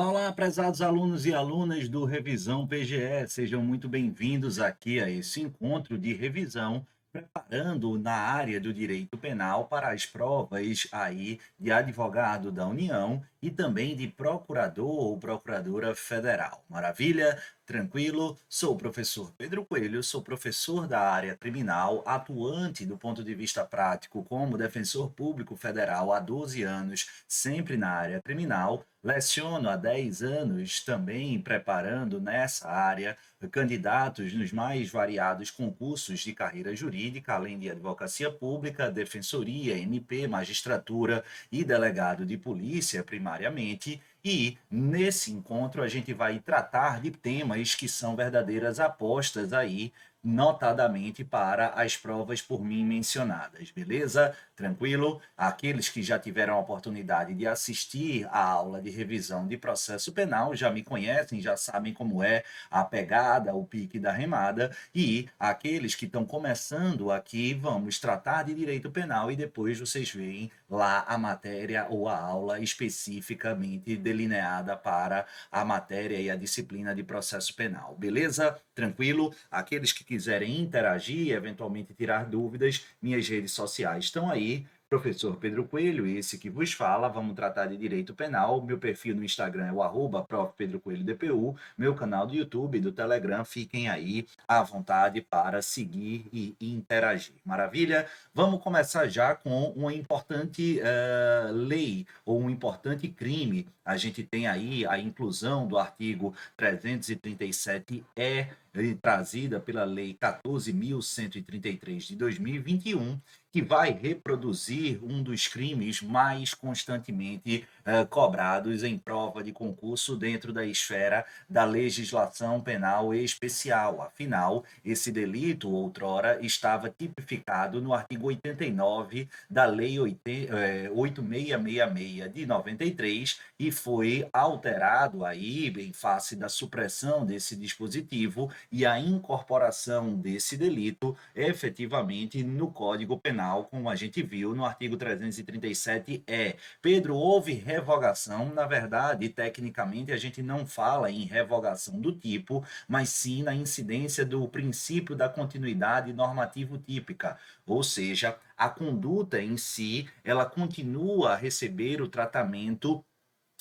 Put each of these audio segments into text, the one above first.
Olá, olá, prezados alunos e alunas do Revisão PGE, sejam muito bem-vindos aqui a esse encontro de revisão, preparando na área do direito penal para as provas aí de advogado da União e também de procurador ou procuradora federal. Maravilha? Tranquilo? Sou o professor Pedro Coelho, sou professor da área criminal, atuante do ponto de vista prático como defensor público federal há 12 anos, sempre na área criminal. Leciono há 10 anos também preparando nessa área candidatos nos mais variados concursos de carreira jurídica, além de advocacia pública, defensoria, MP, magistratura e delegado de polícia, primariamente. E nesse encontro a gente vai tratar de temas que são verdadeiras apostas aí, notadamente para as provas por mim mencionadas, beleza? Tranquilo? Aqueles que já tiveram a oportunidade de assistir à aula de revisão de processo penal já me conhecem, já sabem como é a pegada, o pique da remada, e aqueles que estão começando aqui, vamos tratar de direito penal e depois vocês veem lá a matéria ou a aula especificamente delineada para a matéria e a disciplina de processo penal, beleza? Tranquilo? Aqueles que quiserem interagir, eventualmente tirar dúvidas, minhas redes sociais estão aí. Professor Pedro Coelho, esse que vos fala, vamos tratar de direito penal. Meu perfil no Instagram é o @prof. Pedro Coelho DPU, meu canal do YouTube e do Telegram, fiquem aí à vontade para seguir e interagir. Maravilha? Vamos começar já com uma importante lei ou um importante crime. A gente tem aí a inclusão do artigo 337-E, trazida pela Lei 14.133 de 2021, que vai reproduzir um dos crimes mais constantemente cobrados em prova de concurso dentro da esfera da legislação penal especial. Afinal, esse delito, outrora, estava tipificado no artigo 89 da Lei 8666 de 93 e foi alterado aí em face da supressão desse dispositivo e a incorporação desse delito efetivamente no Código Penal, como a gente viu no artigo 337-E. Pedro, houve revogação, na verdade, tecnicamente a gente não fala em revogação do tipo, mas sim na incidência do princípio da continuidade normativo típica, ou seja, a conduta em si, ela continua a receber o tratamento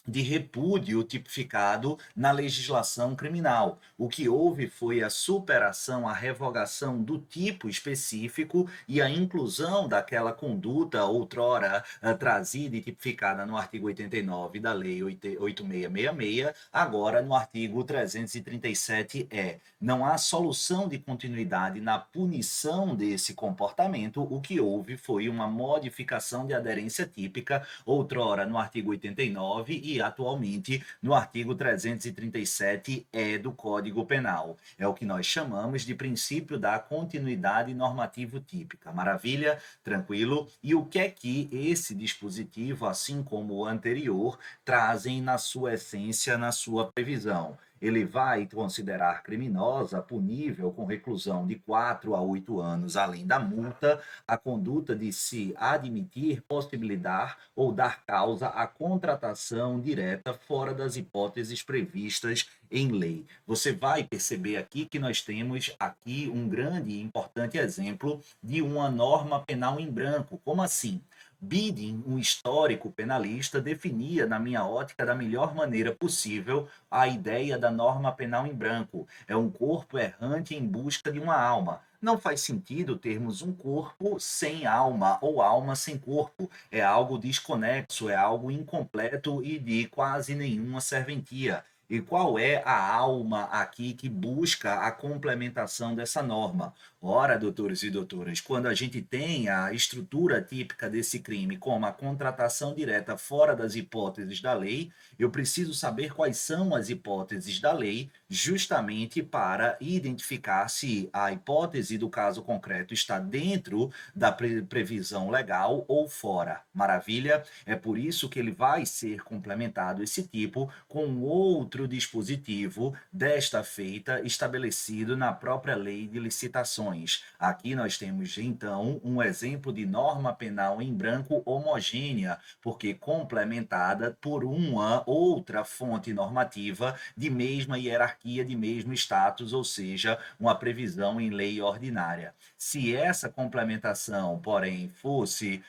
de repúdio tipificado na legislação criminal. O que houve foi a superação, a revogação do tipo específico e a inclusão daquela conduta outrora trazida e tipificada no artigo 89 da Lei 8666, agora no artigo 337-E. Não há solução de continuidade na punição desse comportamento, o que houve foi uma modificação de aderência típica, outrora no artigo 89 e atualmente no artigo 337-E do Código Penal. É o que nós chamamos de princípio da continuidade normativo típica. Maravilha? Tranquilo? E o que é que esse dispositivo, assim como o anterior, trazem na sua essência, na sua previsão? Ele vai considerar criminosa, punível com reclusão de 4 a 8 anos, além da multa, a conduta de se admitir, possibilitar ou dar causa à contratação direta fora das hipóteses previstas em lei. Você vai perceber aqui que nós temos aqui um grande e importante exemplo de uma norma penal em branco. Como assim? Bidding, um histórico penalista, definia, na minha ótica, da melhor maneira possível, a ideia da norma penal em branco. É um corpo errante em busca de uma alma. Não faz sentido termos um corpo sem alma ou alma sem corpo. É algo desconexo, é algo incompleto e de quase nenhuma serventia. E qual é a alma aqui que busca a complementação dessa norma? Ora, doutores e doutoras, quando a gente tem a estrutura típica desse crime, como a contratação direta fora das hipóteses da lei, eu preciso saber quais são as hipóteses da lei, justamente para identificar se a hipótese do caso concreto está dentro da previsão legal ou fora. Maravilha? É por isso que ele vai ser complementado, esse tipo, com outro outro dispositivo desta feita estabelecido na própria Lei de Licitações. Aqui nós temos, então, um exemplo de norma penal em branco homogênea, porque complementada por uma outra fonte normativa de mesma hierarquia, de mesmo status, ou seja, uma previsão em lei ordinária. Se essa complementação, porém, fosse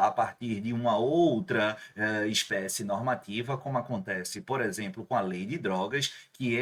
a partir de uma outra espécie normativa, como acontece, por exemplo, com a lei de drogas, que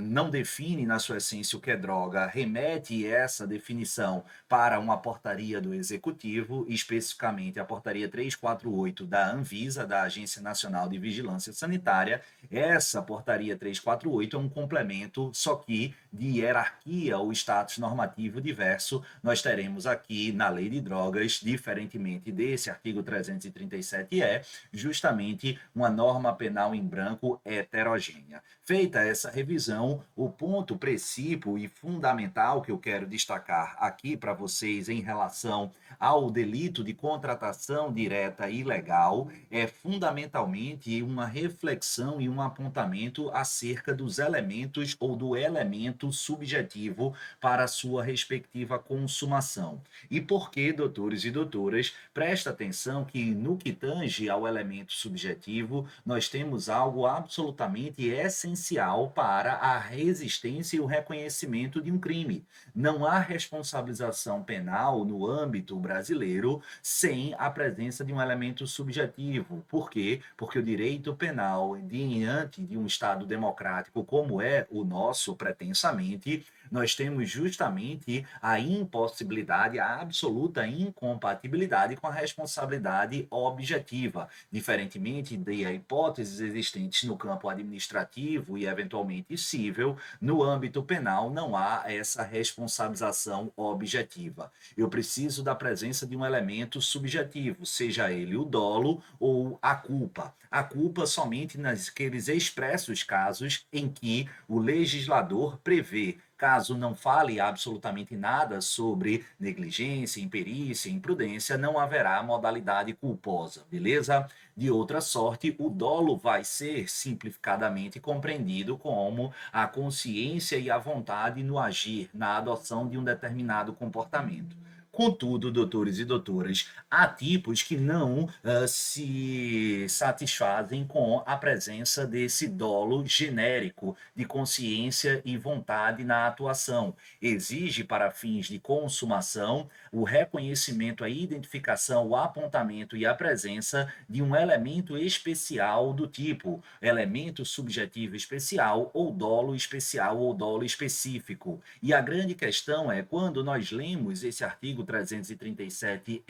não define na sua essência o que é droga, remete essa definição para uma portaria do Executivo, especificamente a portaria 348 da Anvisa, da Agência Nacional de Vigilância Sanitária. Essa portaria 348 é um complemento, só que de hierarquia ou status normativo diverso. Nós teremos aqui na lei de drogas, diferentemente desse artigo 337-E, justamente uma norma penal em branco heterogênea. Feita essa revisão, o ponto princípio e fundamental que eu quero destacar aqui para vocês em relação ao delito de contratação direta ilegal é fundamentalmente uma reflexão e um apontamento acerca dos elementos ou do elemento subjetivo para a sua respectiva consumação. E por que, doutores e doutoras, presta atenção que no que tange ao elemento subjetivo, nós temos algo absolutamente essencial para a resistência e o reconhecimento de um crime. Não há responsabilização penal no âmbito brasileiro sem a presença de um elemento subjetivo. Por quê? Porque o direito penal, diante de um Estado democrático como é o nosso, pretensamente, nós temos justamente a impossibilidade, a absoluta incompatibilidade com a responsabilidade objetiva, diferentemente de hipóteses existentes no campo administrativo e eventualmente civil, no âmbito penal não há essa responsabilização objetiva. Eu preciso da presença de um elemento subjetivo, seja ele o dolo ou a culpa. A culpa somente naqueles expressos casos em que o legislador prevê, caso não fale absolutamente nada sobre negligência, imperícia, imprudência, não haverá modalidade culposa, beleza? De outra sorte, o dolo vai ser simplificadamente compreendido como a consciência e a vontade no agir, na adoção de um determinado comportamento. Contudo, doutores e doutoras, há tipos que não se satisfazem com a presença desse dolo genérico de consciência e vontade na atuação. Exige, para fins de consumação, o reconhecimento, a identificação, o apontamento e a presença de um elemento especial do tipo elemento subjetivo especial ou dolo específico. E a grande questão é, quando nós lemos esse artigo 337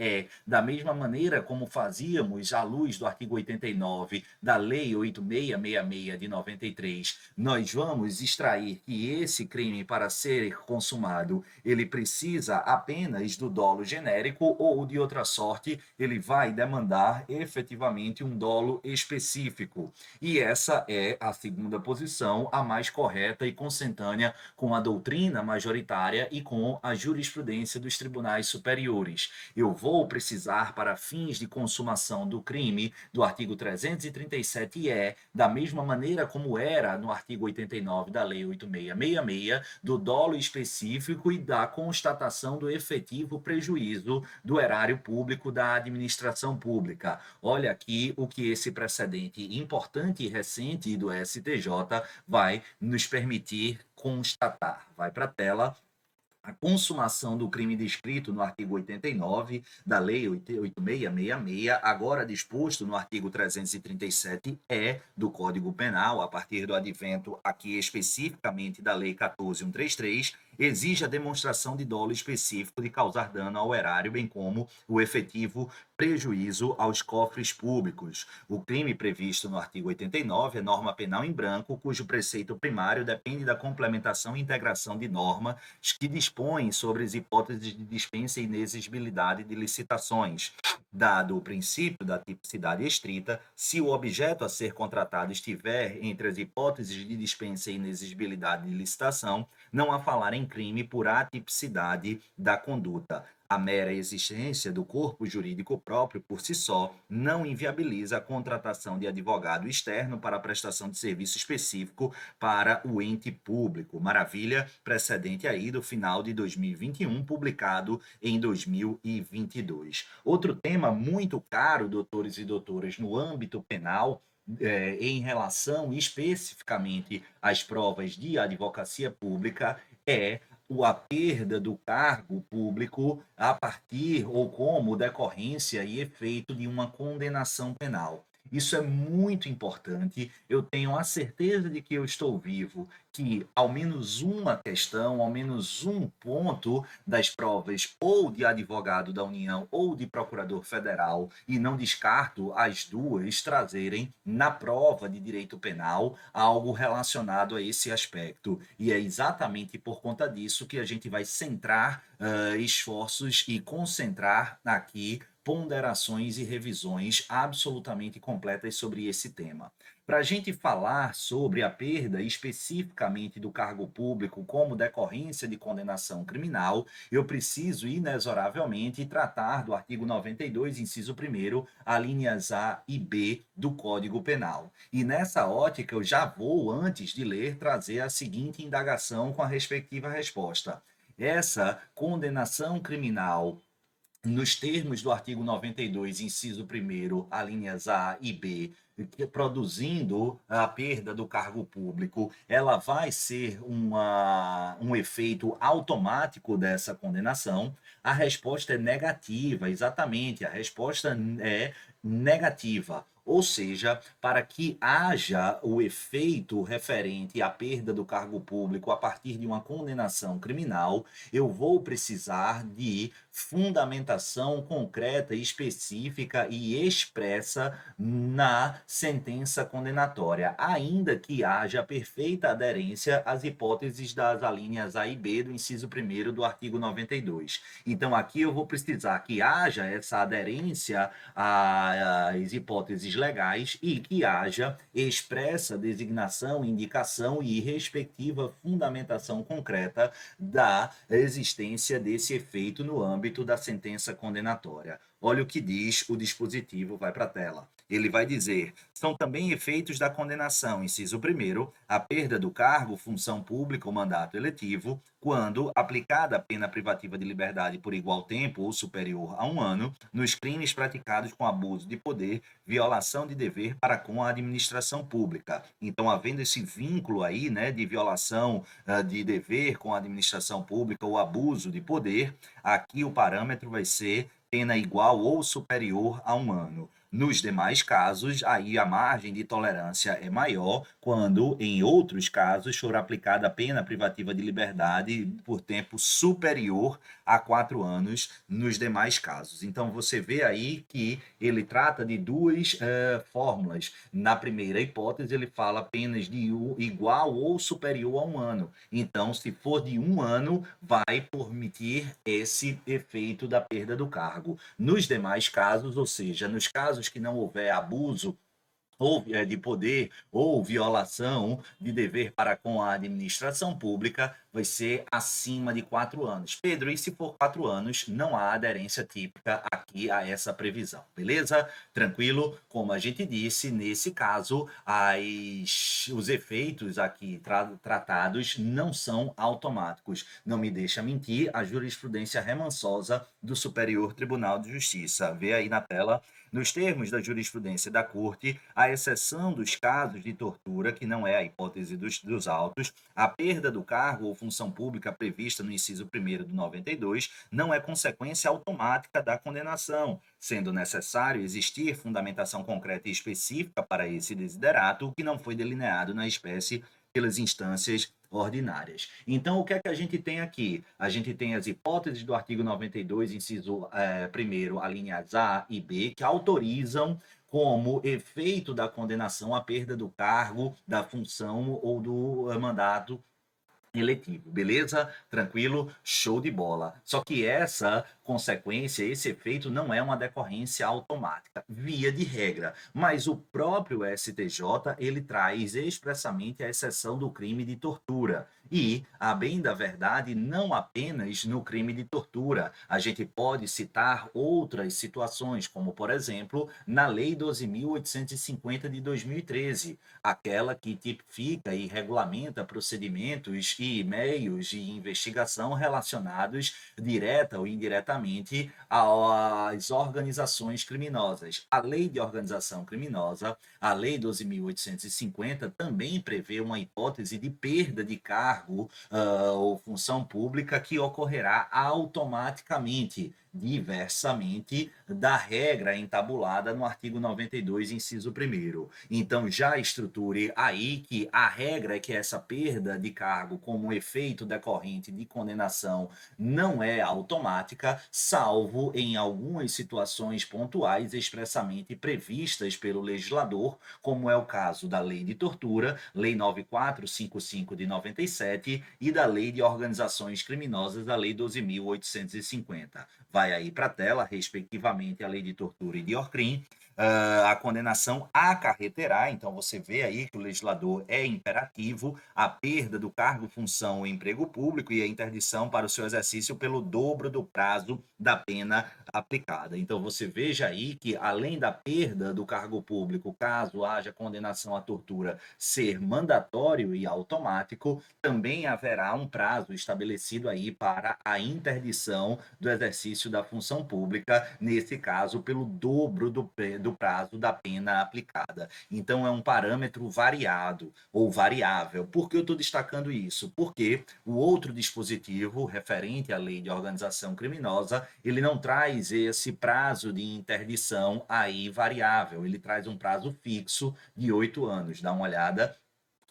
da mesma maneira como fazíamos à luz do artigo 89 da Lei 8666 de 93, nós vamos extrair que esse crime, para ser consumado, ele precisa apenas do dolo genérico ou, de outra sorte, ele vai demandar efetivamente um dolo específico. E essa é a segunda posição, a mais correta e consentânea com a doutrina majoritária e com a jurisprudência dos tribunais superiores. Eu vou precisar, para fins de consumação do crime, do artigo 337-E, da mesma maneira como era no artigo 89 da Lei 8666, do dolo específico e da constatação do efetivo prejuízo do erário público da administração pública. Olha aqui o que esse precedente importante e recente do STJ vai nos permitir constatar. Vai para a tela. A consumação do crime descrito no artigo 89 da Lei 8666, agora disposto no artigo 337-E do Código Penal, a partir do advento aqui especificamente da Lei 14.133, exige a demonstração de dolo específico de causar dano ao erário, bem como o efetivo prejuízo aos cofres públicos. O crime previsto no artigo 89 é norma penal em branco, cujo preceito primário depende da complementação e integração de normas que dispõem sobre as hipóteses de dispensa e inexigibilidade de licitações. Dado o princípio da tipicidade estrita, se o objeto a ser contratado estiver entre as hipóteses de dispensa e inexigibilidade de licitação, não há falar em crime por atipicidade da conduta. A mera existência do corpo jurídico próprio por si só não inviabiliza a contratação de advogado externo para a prestação de serviço específico para o ente público. Maravilha, precedente aí do final de 2021, publicado em 2022. Outro tema muito caro, doutores e doutoras, no âmbito penal, em relação especificamente às provas de advocacia pública, é a perda do cargo público a partir ou como decorrência e efeito de uma condenação penal. Isso é muito importante. Eu tenho a certeza de que eu estou vivo, que ao menos uma questão, ao menos um ponto das provas ou de advogado da União ou de procurador federal, e não descarto as duas trazerem na prova de direito penal algo relacionado a esse aspecto. E é exatamente por conta disso que a gente vai centrar esforços e concentrar aqui ponderações e revisões absolutamente completas sobre esse tema. Para a gente falar sobre a perda especificamente do cargo público como decorrência de condenação criminal, eu preciso inexoravelmente tratar do artigo 92, inciso 1º, alíneas A e B do Código Penal. E nessa ótica eu já vou, antes de ler, trazer a seguinte indagação com a respectiva resposta. Essa condenação criminal nos termos do artigo 92, inciso 1º, alíneas A e B, produzindo a perda do cargo público, ela vai ser um efeito automático dessa condenação? A resposta é negativa, exatamente, a resposta é negativa. Ou seja, para que haja o efeito referente à perda do cargo público a partir de uma condenação criminal, eu vou precisar de fundamentação concreta, específica e expressa na sentença condenatória, ainda que haja perfeita aderência às hipóteses das alíneas A e B do inciso 1º do artigo 92. Então, aqui eu vou precisar que haja essa aderência às hipóteses legais e que haja expressa designação, indicação e respectiva fundamentação concreta da existência desse efeito no âmbito da sentença condenatória. Olha o que diz o dispositivo, vai para a tela. Ele vai dizer: são também efeitos da condenação, inciso 1º, a perda do cargo, função pública ou mandato eletivo, quando aplicada a pena privativa de liberdade por igual tempo ou superior a 1 ano, nos crimes praticados com abuso de poder, violação de dever para com a administração pública. Então, havendo esse vínculo aí, né, de violação de dever com a administração pública ou abuso de poder, aqui o parâmetro vai ser pena igual ou superior a 1 ano. Nos demais casos, aí a margem de tolerância é maior, quando, em outros casos, for aplicada a pena privativa de liberdade por tempo superior a 4 anos nos demais casos. Então, você vê aí que ele trata de duas fórmulas. Na primeira hipótese, ele fala penas de igual ou superior a 1 ano. Então, se for de 1 ano, vai permitir esse efeito da perda do cargo. Nos demais casos, ou seja, nos casos que não houver abuso ou de poder ou violação de dever para com a administração pública, vai ser acima de 4 anos. Pedro, e se for 4 anos, não há aderência típica aqui a essa previsão, beleza? Tranquilo? Como a gente disse, nesse caso, os efeitos aqui tratados não são automáticos. Não me deixa mentir a jurisprudência remansosa do Superior Tribunal de Justiça. Vê aí na tela. Nos termos da jurisprudência da Corte, à exceção dos casos de tortura, que não é a hipótese dos autos, a perda do cargo ou função pública prevista no inciso 1º do 92 não é consequência automática da condenação, sendo necessário existir fundamentação concreta e específica para esse desiderato, que não foi delineado na espécie pelas instâncias ordinárias. Então, o que é que a gente tem aqui? A gente tem as hipóteses do artigo 92, inciso 1º, alíneas A e B, que autorizam como efeito da condenação a perda do cargo, da função ou do mandato eletivo, beleza? Tranquilo? Show de bola. Só que essa consequência, esse efeito não é uma decorrência automática, via de regra, mas o próprio STJ, ele traz expressamente a exceção do crime de tortura. E, a bem da verdade, não apenas no crime de tortura. A gente pode citar outras situações, como, por exemplo, na Lei 12.850 de 2013, aquela que tipifica e regulamenta procedimentos e meios de investigação relacionados direta ou indiretamente às organizações criminosas. A Lei de Organização Criminosa, a Lei 12.850, também prevê uma hipótese de perda de cargo ou função pública que ocorrerá automaticamente, diversamente da regra entabulada no artigo 92, inciso 1º. Então, já estruture aí que a regra é que essa perda de cargo como efeito decorrente de condenação não é automática, salvo em algumas situações pontuais expressamente previstas pelo legislador, como é o caso da Lei de Tortura, Lei 9455 de 97 e da Lei de Organizações Criminosas, a Lei 12.850. Vai aí para a tela, respectivamente, a Lei de Tortura e de ORCRIM. A condenação acarreterá, então você vê aí que o legislador é imperativo, a perda do cargo, função ou emprego público e a interdição para o seu exercício pelo dobro do prazo da pena aplicada. Então você veja aí que, além da perda do cargo público, caso haja condenação à tortura, ser mandatório e automático, também haverá um prazo estabelecido aí para a interdição do exercício da função pública, nesse caso, pelo dobro do prazo da pena aplicada. Então, é um parâmetro variado ou variável. Por que eu estou destacando isso? Porque o outro dispositivo, referente à Lei de Organização Criminosa, ele não traz esse prazo de interdição aí variável, ele traz um prazo fixo de 8 anos. Dá uma olhada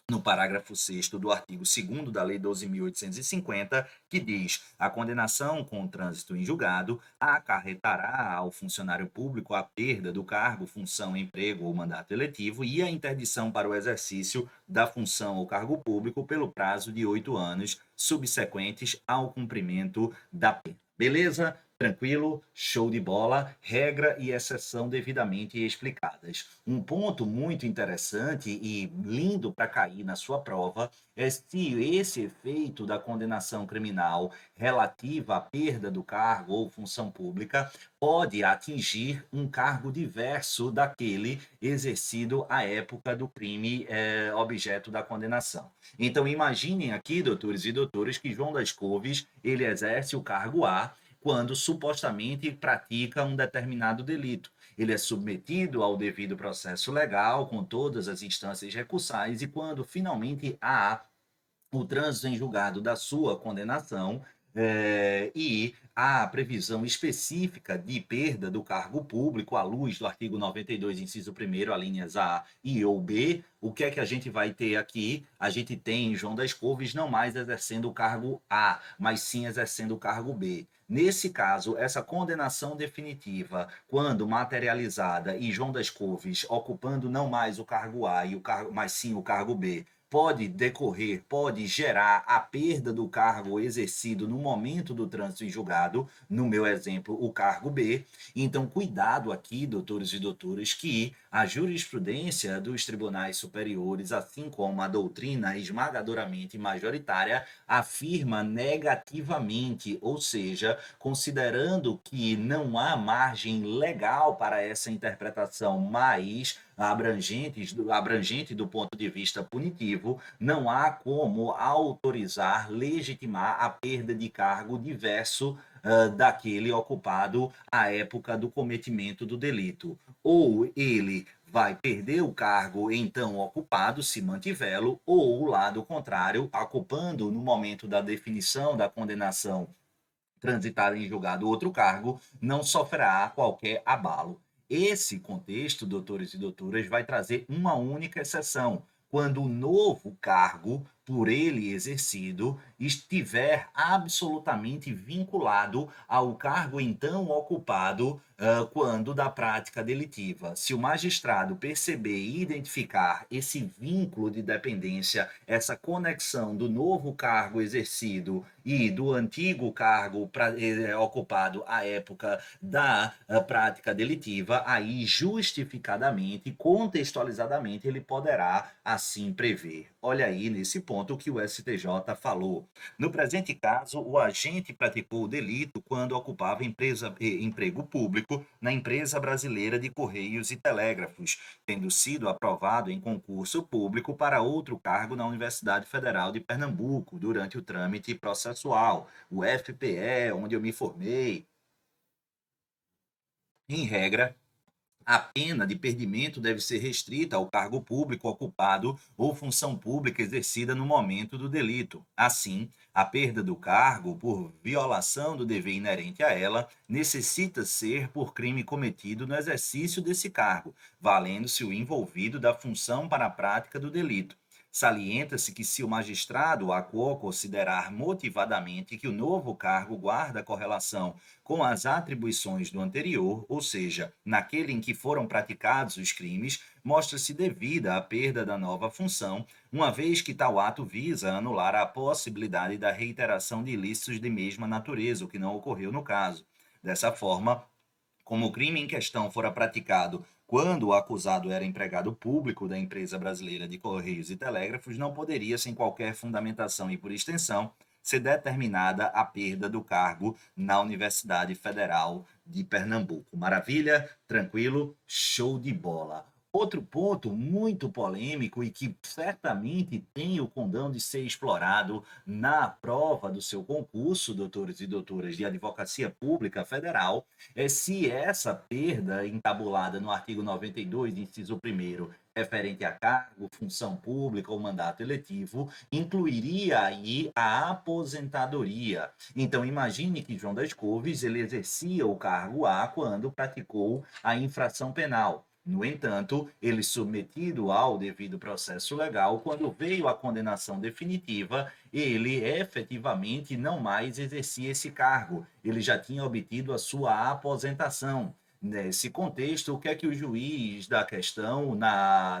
no parágrafo 6º do artigo 2º da Lei 12.850, que diz: a condenação com trânsito em julgado acarretará ao funcionário público a perda do cargo, função, emprego ou mandato eletivo e a interdição para o exercício da função ou cargo público pelo prazo de 8 anos subsequentes ao cumprimento da pena. Beleza? Tranquilo, show de bola, regra e exceção devidamente explicadas. Um ponto muito interessante e lindo para cair na sua prova é se esse efeito da condenação criminal relativa à perda do cargo ou função pública pode atingir um cargo diverso daquele exercido à época do crime objeto da condenação. Então imaginem aqui, doutores e doutoras, que João das Couves ele exerce o cargo A quando supostamente pratica um determinado delito. Ele é submetido ao devido processo legal, com todas as instâncias recursais, e quando finalmente há o trânsito em julgado da sua condenação, e a previsão específica de perda do cargo público à luz do artigo 92, inciso 1º, alíneas A e ou B, o que é que a gente vai ter aqui? A gente tem João das Couves não mais exercendo o cargo A, mas sim exercendo o cargo B. Nesse caso, essa condenação definitiva, quando materializada e João das Couves ocupando não mais o cargo A, e o cargo, mas sim o cargo B, pode decorrer, pode gerar a perda do cargo exercido no momento do trânsito em julgado, no meu exemplo, o cargo B. Então, cuidado aqui, doutores e doutoras, que a jurisprudência dos tribunais superiores, assim como a doutrina esmagadoramente majoritária, afirma negativamente, ou seja, considerando que não há margem legal para essa interpretação mais abrangente do ponto de vista punitivo, não há como autorizar, legitimar a perda de cargo diverso daquele ocupado à época do cometimento do delito. Ou ele vai perder o cargo então ocupado, se mantivê-lo, ou o lado contrário, ocupando no momento da definição da condenação transitada em julgado outro cargo, não sofrerá qualquer abalo. Esse contexto, doutores e doutoras, vai trazer uma única exceção, quando o novo cargo, por ele exercido, estiver absolutamente vinculado ao cargo então ocupado quando da prática delitiva. Se o magistrado perceber e identificar esse vínculo de dependência, essa conexão do novo cargo exercido e do antigo cargo ocupado à época da prática delitiva, aí justificadamente, contextualizadamente, ele poderá assim prever. Olha aí nesse ponto ponto que o STJ falou. No presente caso, o agente praticou o delito quando ocupava emprego público na Empresa Brasileira de Correios e Telégrafos, tendo sido aprovado em concurso público para outro cargo na Universidade Federal de Pernambuco, durante o trâmite processual, o FPE, onde eu me formei. Em regra, a pena de perdimento deve ser restrita ao cargo público ocupado ou função pública exercida no momento do delito. Assim, a perda do cargo por violação do dever inerente a ela necessita ser por crime cometido no exercício desse cargo, valendo-se o envolvido da função para a prática do delito. Salienta-se que, se o magistrado acuou considerar motivadamente que o novo cargo guarda correlação com as atribuições do anterior, ou seja, naquele em que foram praticados os crimes, mostra-se devida a perda da nova função, uma vez que tal ato visa anular a possibilidade da reiteração de ilícitos de mesma natureza, o que não ocorreu no caso. Dessa forma, como o crime em questão fora praticado quando o acusado era empregado público da Empresa Brasileira de Correios e Telégrafos, não poderia, sem qualquer fundamentação e por extensão, ser determinada a perda do cargo na Universidade Federal de Pernambuco. Maravilha? Tranquilo? Show de bola. Outro ponto muito polêmico e que certamente tem o condão de ser explorado na prova do seu concurso, doutores e doutoras de Advocacia Pública Federal, é se essa perda entabulada no artigo 92, inciso 1º, referente a cargo, função pública ou mandato eletivo, incluiria aí a aposentadoria. Então, imagine que João das Couves ele exercia o cargo A quando praticou a infração penal. No entanto, ele submetido ao devido processo legal, quando veio a condenação definitiva, ele efetivamente não mais exercia esse cargo. Ele já tinha obtido a sua aposentação. Nesse contexto, o que é que o juiz da questão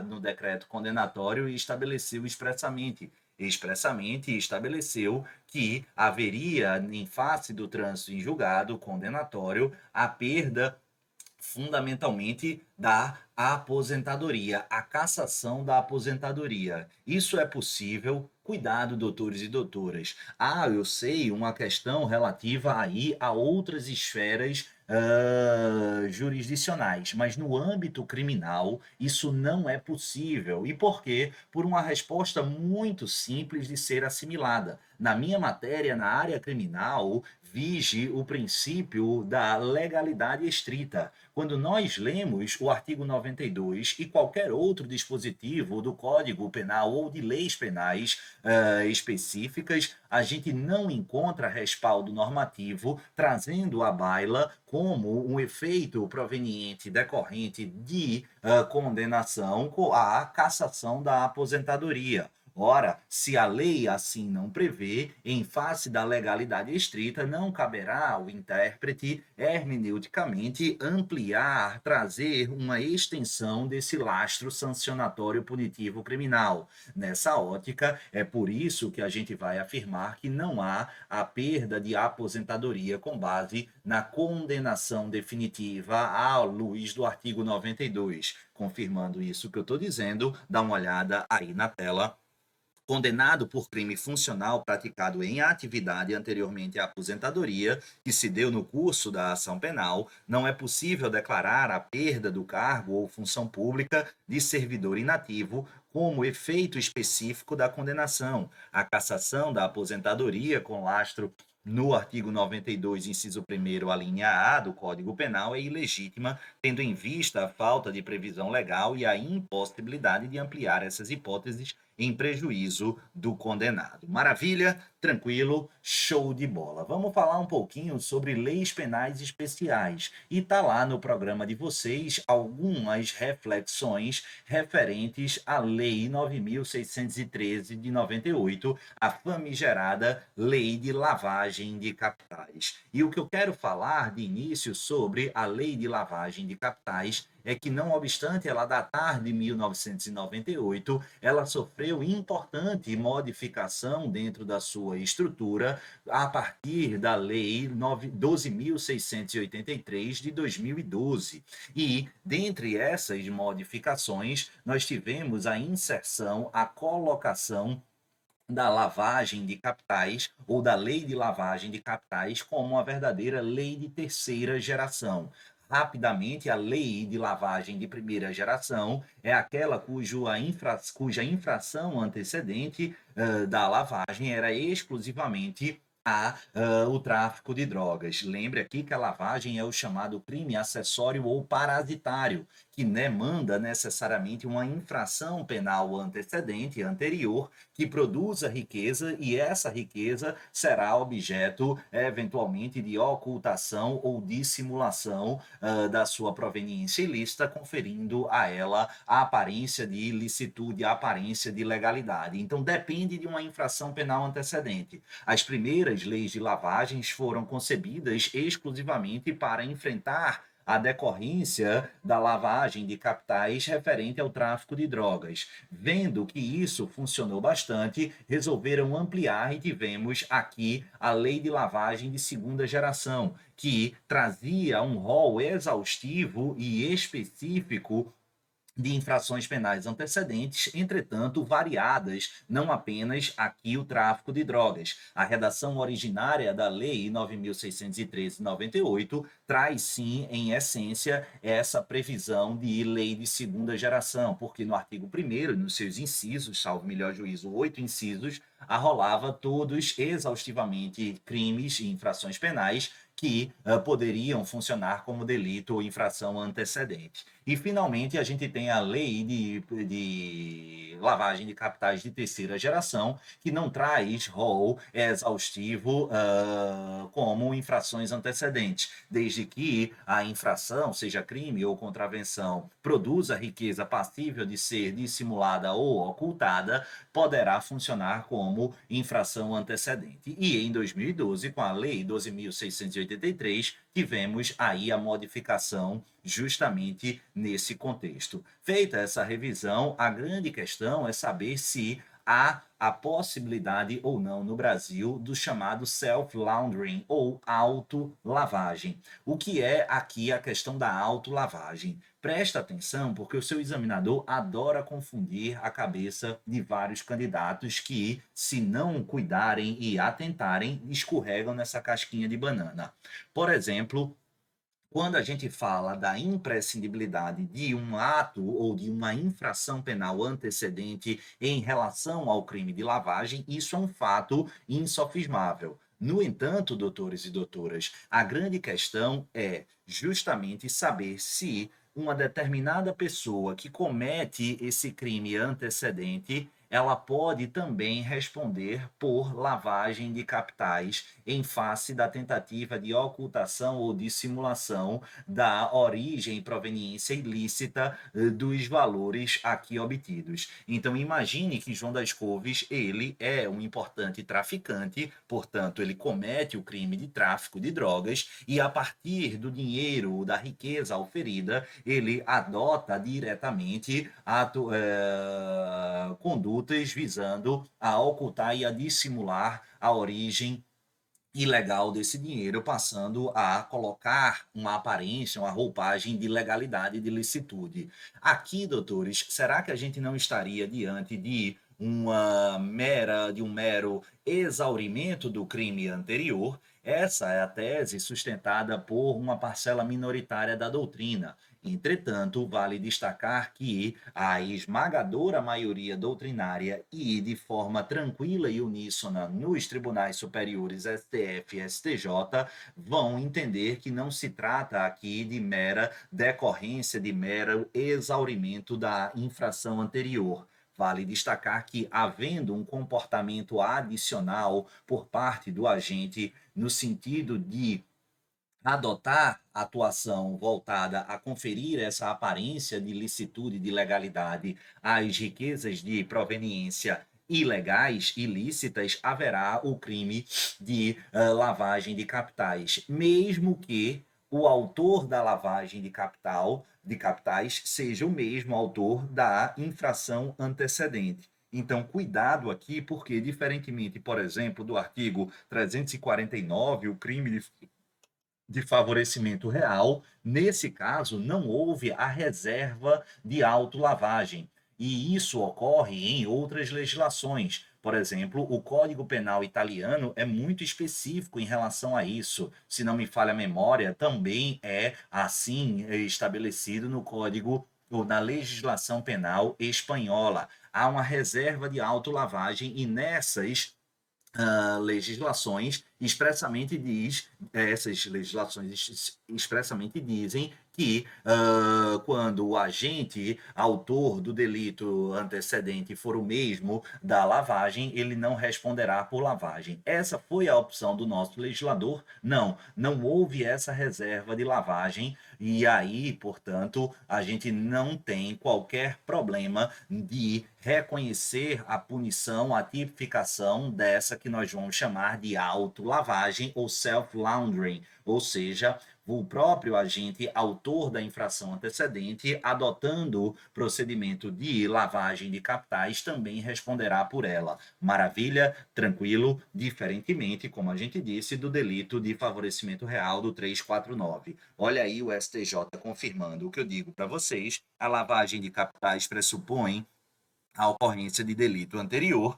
no decreto condenatório estabeleceu expressamente? Expressamente estabeleceu que haveria, em face do trânsito em julgado condenatório, a perda fundamentalmente da aposentadoria, a cassação da aposentadoria. Isso é possível? Cuidado, doutores e doutoras. Eu sei, uma questão relativa aí a outras esferas jurisdicionais, mas no âmbito criminal isso não é possível. E por quê? Por uma resposta muito simples de ser assimilada. Na minha matéria, na área criminal, vige o princípio da legalidade estrita. Quando nós lemos o artigo 92 e qualquer outro dispositivo do Código Penal ou de leis penais específicas, a gente não encontra respaldo normativo trazendo à baila como um efeito proveniente decorrente de condenação à cassação da aposentadoria. Ora, se a lei assim não prevê, em face da legalidade estrita, não caberá ao intérprete hermeneuticamente ampliar, trazer uma extensão desse lastro sancionatório punitivo criminal. Nessa ótica, é por isso que a gente vai afirmar que não há a perda de aposentadoria com base na condenação definitiva à luz do artigo 92. Confirmando isso que eu estou dizendo, dá uma olhada aí na tela. Condenado por crime funcional praticado em atividade anteriormente à aposentadoria, que se deu no curso da ação penal, não é possível declarar a perda do cargo ou função pública de servidor inativo como efeito específico da condenação. A cassação da aposentadoria com lastro no artigo 92, inciso 1º, a linha A do Código Penal é ilegítima, tendo em vista a falta de previsão legal e a impossibilidade de ampliar essas hipóteses em prejuízo do condenado. Maravilha? Tranquilo? Show de bola. Vamos falar um pouquinho sobre leis penais especiais. E tá lá no programa de vocês algumas reflexões referentes à Lei 9.613 de 98, a famigerada Lei de Lavagem de Capitais. E o que eu quero falar de início sobre a Lei de Lavagem de Capitais é que, não obstante ela datar de 1998, ela sofreu importante modificação dentro da sua estrutura a partir da Lei 12.683 de 2012. E, dentre essas modificações, nós tivemos a inserção, a colocação da lavagem de capitais ou da lei de lavagem de capitais como uma verdadeira lei de terceira geração. Rapidamente, a lei de lavagem de primeira geração é aquela cuja infração antecedente da lavagem era exclusivamente o tráfico de drogas. Lembre aqui que a lavagem é o chamado crime acessório ou parasitário, que demanda necessariamente uma infração penal antecedente, anterior, que produza riqueza e essa riqueza será objeto, eventualmente, de ocultação ou dissimulação da sua proveniência ilícita, conferindo a ela a aparência de ilicitude, a aparência de legalidade. Então, depende de uma infração penal antecedente. As primeiras leis de lavagens foram concebidas exclusivamente para enfrentar a decorrência da lavagem de capitais referente ao tráfico de drogas. Vendo que isso funcionou bastante, resolveram ampliar e tivemos aqui a lei de lavagem de segunda geração, que trazia um rol exaustivo e específico de infrações penais antecedentes, entretanto variadas, não apenas aqui o tráfico de drogas. A redação originária da Lei 9.613 de 98 traz sim, em essência, essa previsão de lei de segunda geração, porque no artigo 1º, nos seus incisos, salvo melhor juízo, 8 incisos, arrolava todos exaustivamente crimes e infrações penais que poderiam funcionar como delito ou infração antecedente. E, finalmente, a gente tem a lei de lavagem de capitais de terceira geração, que não traz rol exaustivo como infrações antecedentes, desde que a infração, seja crime ou contravenção, produza riqueza passível de ser dissimulada ou ocultada, poderá funcionar como infração antecedente. E em 2012, com a Lei 12.683, tivemos aí a modificação justamente nesse contexto. Feita essa revisão, a grande questão é saber se há a possibilidade ou não no Brasil do chamado self-laundering ou autolavagem. O que é aqui a questão da autolavagem? Presta atenção, porque o seu examinador adora confundir a cabeça de vários candidatos que, se não cuidarem e atentarem, escorregam nessa casquinha de banana. Por exemplo, quando a gente fala da imprescindibilidade de um ato ou de uma infração penal antecedente em relação ao crime de lavagem, isso é um fato insofismável. No entanto, doutores e doutoras, a grande questão é justamente saber se uma determinada pessoa que comete esse crime antecedente, ela pode também responder por lavagem de capitais em face da tentativa de ocultação ou dissimulação da origem e proveniência ilícita dos valores aqui obtidos. Então, imagine que João das Couves, ele é um importante traficante, portanto, ele comete o crime de tráfico de drogas e, a partir do dinheiro, da riqueza oferida, ele adota diretamente condutas visando a ocultar e a dissimular a origem ilegal desse dinheiro, passando a colocar uma aparência, uma roupagem de legalidade e de licitude. Aqui, doutores, será que a gente não estaria diante de um mero exaurimento do crime anterior? Essa é a tese sustentada por uma parcela minoritária da doutrina. Entretanto, vale destacar que a esmagadora maioria doutrinária e de forma tranquila e uníssona nos tribunais superiores STF e STJ vão entender que não se trata aqui de mera decorrência, de mero exaurimento da infração anterior. Vale destacar que, havendo um comportamento adicional por parte do agente, no sentido de adotar atuação voltada a conferir essa aparência de licitude, de legalidade às riquezas de proveniência ilegais, ilícitas, haverá o crime de lavagem de capitais, mesmo que o autor da lavagem de capitais seja o mesmo autor da infração antecedente. Então, cuidado aqui, porque, diferentemente, por exemplo, do artigo 349, o crime de favorecimento real, nesse caso, não houve a reserva de autolavagem. E isso ocorre em outras legislações, Por exemplo, o Código Penal italiano é muito específico em relação a isso. Se não me falha a memória, também é assim estabelecido no Código ou na legislação penal espanhola. Há uma reserva de autolavagem e nessas legislações expressamente diz, essas legislações expressamente dizem que quando o agente autor do delito antecedente for o mesmo da lavagem, ele não responderá por lavagem. Essa foi a opção do nosso legislador? Não, não houve essa reserva de lavagem e aí, portanto, a gente não tem qualquer problema de reconhecer a punição, a tipificação dessa que nós vamos chamar de autolavagem ou self-laundering, ou seja, o próprio agente autor da infração antecedente, adotando o procedimento de lavagem de capitais, também responderá por ela. Maravilha, tranquilo, diferentemente, como a gente disse, do delito de favorecimento real do 349. Olha aí o STJ confirmando o que eu digo para vocês, a lavagem de capitais pressupõe a ocorrência de delito anterior,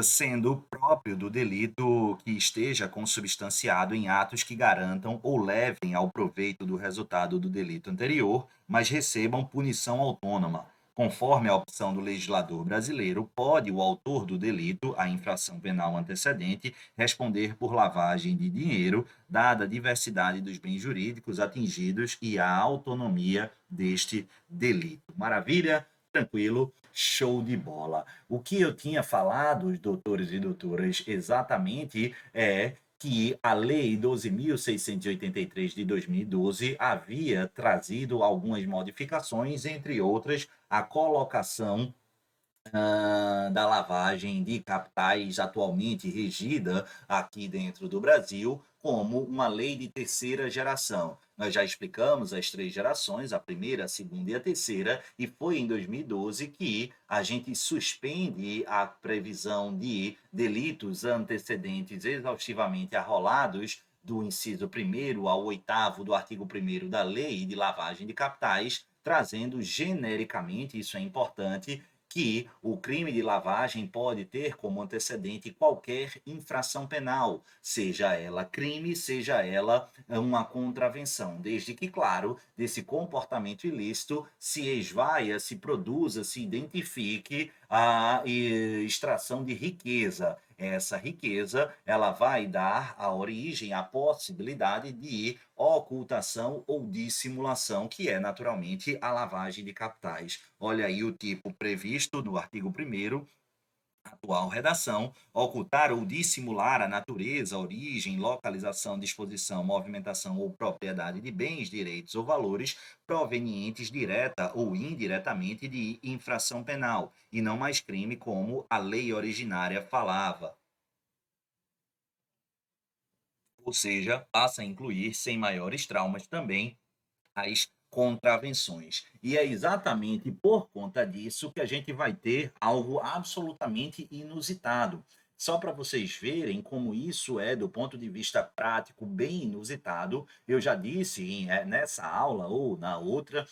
sendo próprio do delito que esteja consubstanciado em atos que garantam ou levem ao proveito do resultado do delito anterior, mas recebam punição autônoma. Conforme a opção do legislador brasileiro, pode o autor do delito, a infração penal antecedente, responder por lavagem de dinheiro, dada a diversidade dos bens jurídicos atingidos e a autonomia deste delito. Maravilha? Tranquilo, show de bola. O que eu tinha falado, doutores e doutoras, exatamente é que a Lei 12.683 de 2012 havia trazido algumas modificações, entre outras, a colocação da lavagem de capitais atualmente regida aqui dentro do Brasil como uma lei de terceira geração. Nós já explicamos as três gerações, a primeira, a segunda e a terceira, e foi em 2012 que a gente suspende a previsão de delitos antecedentes exaustivamente arrolados do inciso 1º ao 8º do artigo 1º da Lei de Lavagem de Capitais, trazendo genericamente, isso é importante, que o crime de lavagem pode ter como antecedente qualquer infração penal, seja ela crime, seja ela uma contravenção, desde que, claro, desse comportamento ilícito se esvaia, se produza, se identifique a extração de riqueza. Essa riqueza ela vai dar a origem à possibilidade de ocultação ou dissimulação, que é naturalmente a lavagem de capitais. Olha aí o tipo previsto no artigo 1º, atual redação: ocultar ou dissimular a natureza, origem, localização, disposição, movimentação ou propriedade de bens, direitos ou valores provenientes direta ou indiretamente de infração penal, e não mais crime como a lei originária falava. Ou seja, passa a incluir, sem maiores traumas, também as contravenções. E é exatamente por conta disso que a gente vai ter algo absolutamente inusitado. Só para vocês verem como isso é, do ponto de vista prático, bem inusitado, eu já disse nessa aula ou na outra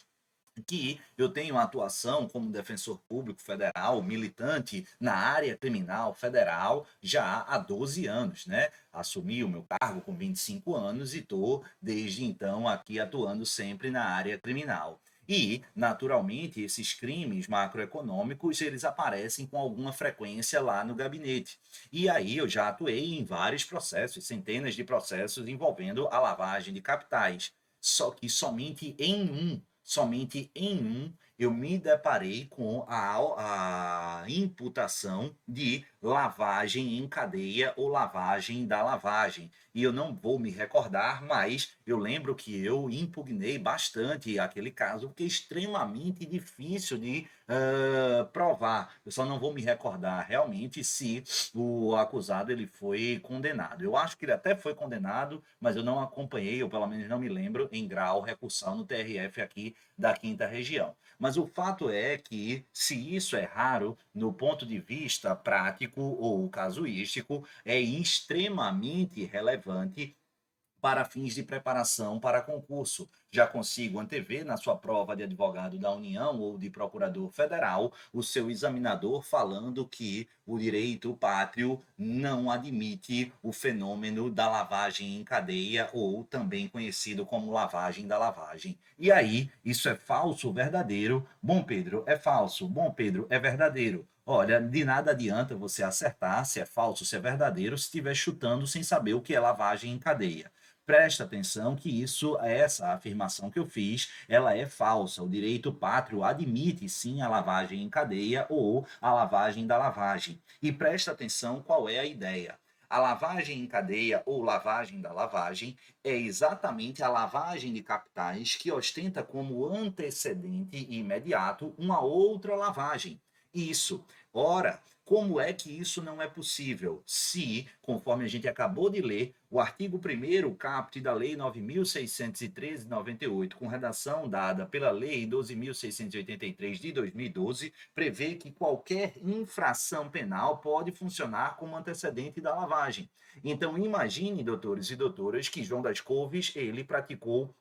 que eu tenho atuação como defensor público federal, militante na área criminal federal já há 12 anos, né? Assumi o meu cargo com 25 anos e estou, desde então, aqui atuando sempre na área criminal. E, naturalmente, esses crimes macroeconômicos, eles aparecem com alguma frequência lá no gabinete. E aí eu já atuei em vários processos, centenas de processos envolvendo a lavagem de capitais. Só que somente em um eu me deparei com a imputação de lavagem em cadeia ou lavagem da lavagem. E eu não vou me recordar, mas eu lembro que eu impugnei bastante aquele caso, porque é extremamente difícil de provar. Eu só não vou me recordar realmente se o acusado ele foi condenado. Eu acho que ele até foi condenado, mas eu não acompanhei, ou pelo menos não me lembro, em grau recursal no TRF aqui da quinta região. Mas o fato é que, se isso é raro, no ponto de vista prático ou casuístico, é extremamente relevante para fins de preparação para concurso. Já consigo antever na sua prova de advogado da União ou de procurador federal o seu examinador falando que o direito pátrio não admite o fenômeno da lavagem em cadeia, ou também conhecido como lavagem da lavagem. E aí, isso é falso ou verdadeiro? Bom, Pedro, é falso. Bom, Pedro, é verdadeiro. Olha, de nada adianta você acertar se é falso, se é verdadeiro, se estiver chutando sem saber o que é lavagem em cadeia. Presta atenção que essa afirmação que eu fiz, ela é falsa. O direito pátrio admite sim a lavagem em cadeia ou a lavagem da lavagem. E presta atenção qual é a ideia. A lavagem em cadeia ou lavagem da lavagem é exatamente a lavagem de capitais que ostenta como antecedente imediato uma outra lavagem. Isso. Ora, como é que isso não é possível? Se, conforme a gente acabou de ler, o artigo 1º caput da Lei 9.613 de 98, com redação dada pela Lei 12.683 de 2012, prevê que qualquer infração penal pode funcionar como antecedente da lavagem. Então, imagine, doutores e doutoras, que João das Couves, ele praticou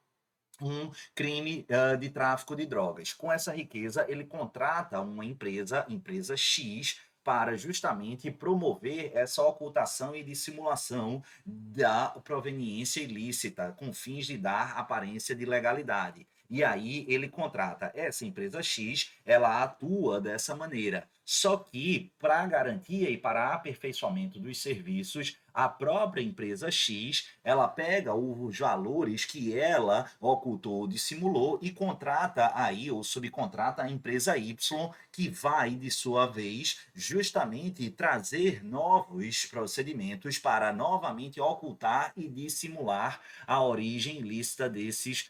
um crime de tráfico de drogas. Com essa riqueza, ele contrata uma empresa X, para justamente promover essa ocultação e dissimulação da proveniência ilícita, com fins de dar aparência de legalidade. E aí ele contrata essa empresa X, ela atua dessa maneira. Só que, para garantia e para aperfeiçoamento dos serviços, a própria empresa X, ela pega os valores que ela ocultou, dissimulou e contrata aí, ou subcontrata a empresa Y, que vai, de sua vez, justamente trazer novos procedimentos para novamente ocultar e dissimular a origem ilícita desses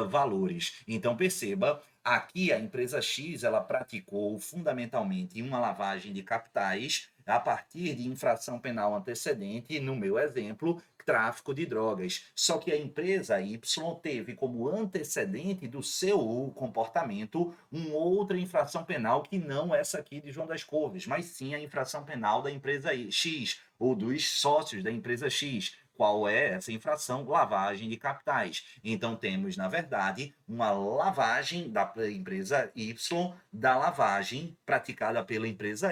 valores. Então, perceba, aqui a empresa X, ela praticou fundamentalmente uma lavagem de capitais a partir de infração penal antecedente, no meu exemplo, tráfico de drogas. Só que a empresa Y teve como antecedente do seu comportamento uma outra infração penal que não essa aqui de João das Couves, mas sim a infração penal da empresa X ou dos sócios da empresa X. Qual é essa infração? Lavagem de capitais. Então temos, na verdade, uma lavagem da empresa Y, da lavagem praticada pela empresa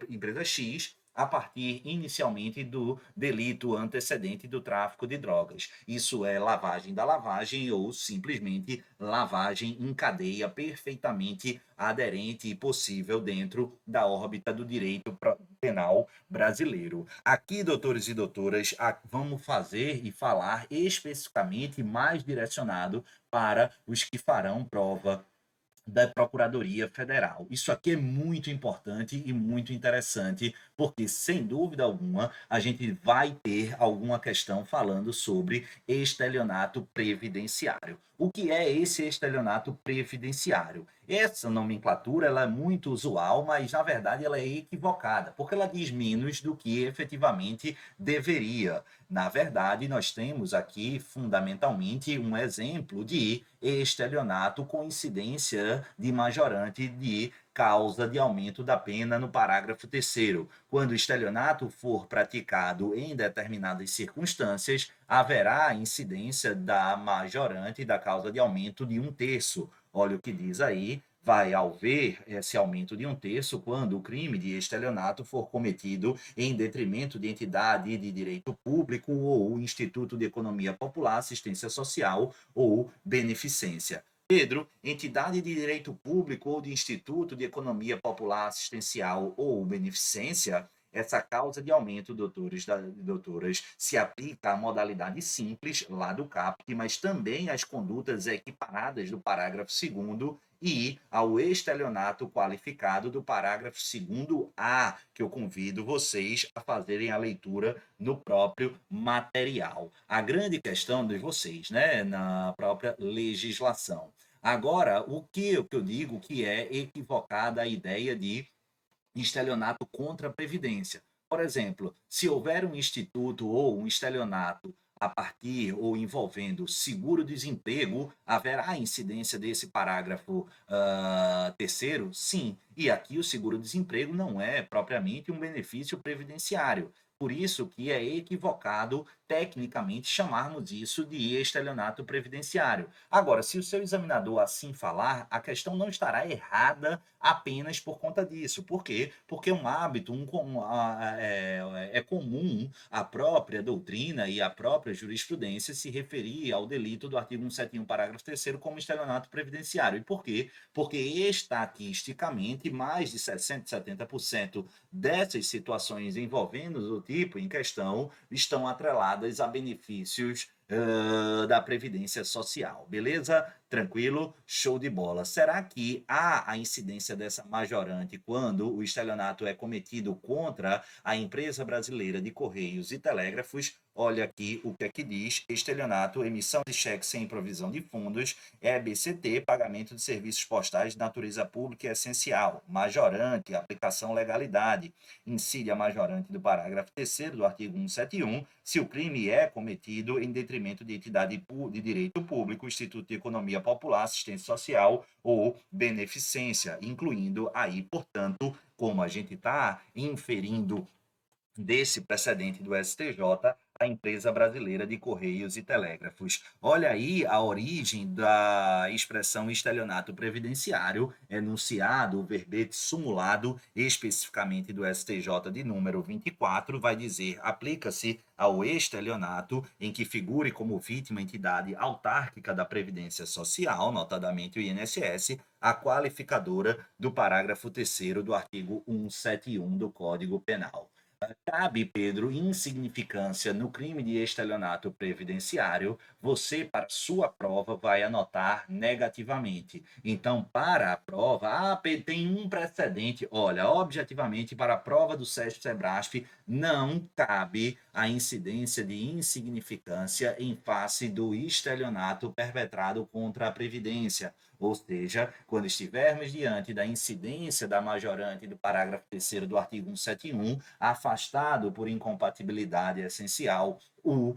empresa X, a partir inicialmente do delito antecedente do tráfico de drogas. Isso é lavagem da lavagem ou simplesmente lavagem em cadeia perfeitamente aderente e possível dentro da órbita do direito penal brasileiro. Aqui, doutores e doutoras, vamos fazer e falar especificamente mais direcionado para os que farão prova da Procuradoria Federal. Isso aqui é muito importante e muito interessante, porque, sem dúvida alguma, a gente vai ter alguma questão falando sobre estelionato previdenciário. O que é esse estelionato previdenciário? Essa nomenclatura ela é muito usual, mas na verdade ela é equivocada, porque ela diz menos do que efetivamente deveria. Na verdade, nós temos aqui fundamentalmente um exemplo de estelionato com incidência de majorante de causa de aumento da pena no parágrafo 3º. Quando o estelionato for praticado em determinadas circunstâncias, haverá incidência da majorante da causa de aumento de 1/3. Olha o que diz aí, vai haver esse aumento de 1/3 quando o crime de estelionato for cometido em detrimento de entidade de direito público ou Instituto de Economia Popular, Assistência Social ou Beneficência. Pedro, entidade de direito público ou de Instituto de Economia Popular, Assistencial ou Beneficência, essa causa de aumento, doutores e doutoras, se aplica à modalidade simples, lá do caput, mas também às condutas equiparadas do parágrafo 2º e ao estelionato qualificado do parágrafo 2º-A, que eu convido vocês a fazerem a leitura no próprio material. A grande questão de vocês, né, na própria legislação. Agora, o que eu digo que é equivocada a ideia de estelionato contra a Previdência. Por exemplo, se houver um instituto ou um estelionato a partir ou envolvendo seguro-desemprego, haverá incidência desse parágrafo 3º? Sim. E aqui o seguro-desemprego não é propriamente um benefício previdenciário. Por isso que é equivocado, tecnicamente, chamarmos isso de estelionato previdenciário. Agora, se o seu examinador assim falar, a questão não estará errada apenas por conta disso. Por quê? Porque um hábito, é comum a própria doutrina e a própria jurisprudência se referir ao delito do artigo 171, parágrafo 3º, como estelionato previdenciário. E por quê? Porque estatisticamente mais de 60, 70% dessas situações envolvendo o tipo em questão estão atreladas a benefícios da Previdência Social. Beleza? Tranquilo? Show de bola. Será que há a incidência dessa majorante quando o estelionato é cometido contra a empresa brasileira de Correios e Telégrafos? Olha aqui o que é que diz: estelionato, emissão de cheques sem provisão de fundos, EBCT, pagamento de serviços postais de natureza pública e essencial, majorante, aplicação legalidade, incide a majorante do parágrafo 3º do artigo 171, se o crime é cometido em detrimento de entidade de direito público, Instituto de Economia Popular, Assistência Social ou Beneficência, incluindo aí, portanto, como a gente está inferindo desse precedente do STJ, a empresa brasileira de Correios e Telégrafos. Olha aí a origem da expressão estelionato previdenciário, enunciado, o verbete sumulado, especificamente do STJ de número 24, vai dizer: aplica-se ao estelionato em que figure como vítima entidade autárquica da Previdência Social, notadamente o INSS, a qualificadora do parágrafo 3º do artigo 171 do Código Penal. Cabe, Pedro, insignificância no crime de estelionato previdenciário, você, para sua prova, vai anotar negativamente. Então, para a prova, tem um precedente. Olha, objetivamente, para a prova do SESC-SEBRASP, não cabe a incidência de insignificância em face do estelionato perpetrado contra a Previdência. Ou seja, quando estivermos diante da incidência da majorante do parágrafo 3º do artigo 171, afastado por incompatibilidade essencial o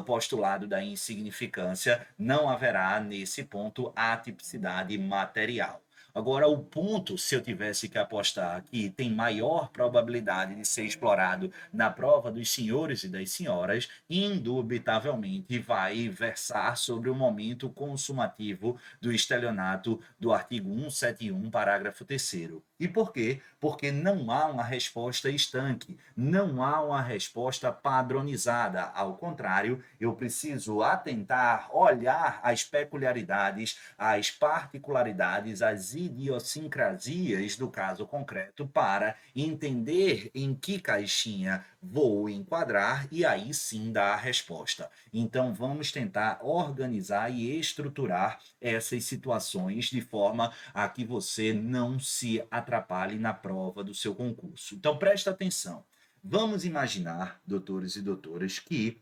postulado da insignificância, não haverá nesse ponto atipicidade material. Agora, o ponto, se eu tivesse que apostar que tem maior probabilidade de ser explorado na prova dos senhores e das senhoras, indubitavelmente vai versar sobre o momento consumativo do estelionato do artigo 171, parágrafo 3º. E por quê? Porque não há uma resposta estanque, não há uma resposta padronizada. Ao contrário, eu preciso atentar, olhar as peculiaridades, as particularidades, as idiosincrasias do caso concreto para entender em que caixinha vou enquadrar e aí sim dar a resposta. Então, vamos tentar organizar e estruturar essas situações de forma a que você não se atrapalhe na prova do seu concurso. Então, presta atenção. Vamos imaginar, doutores e doutoras, que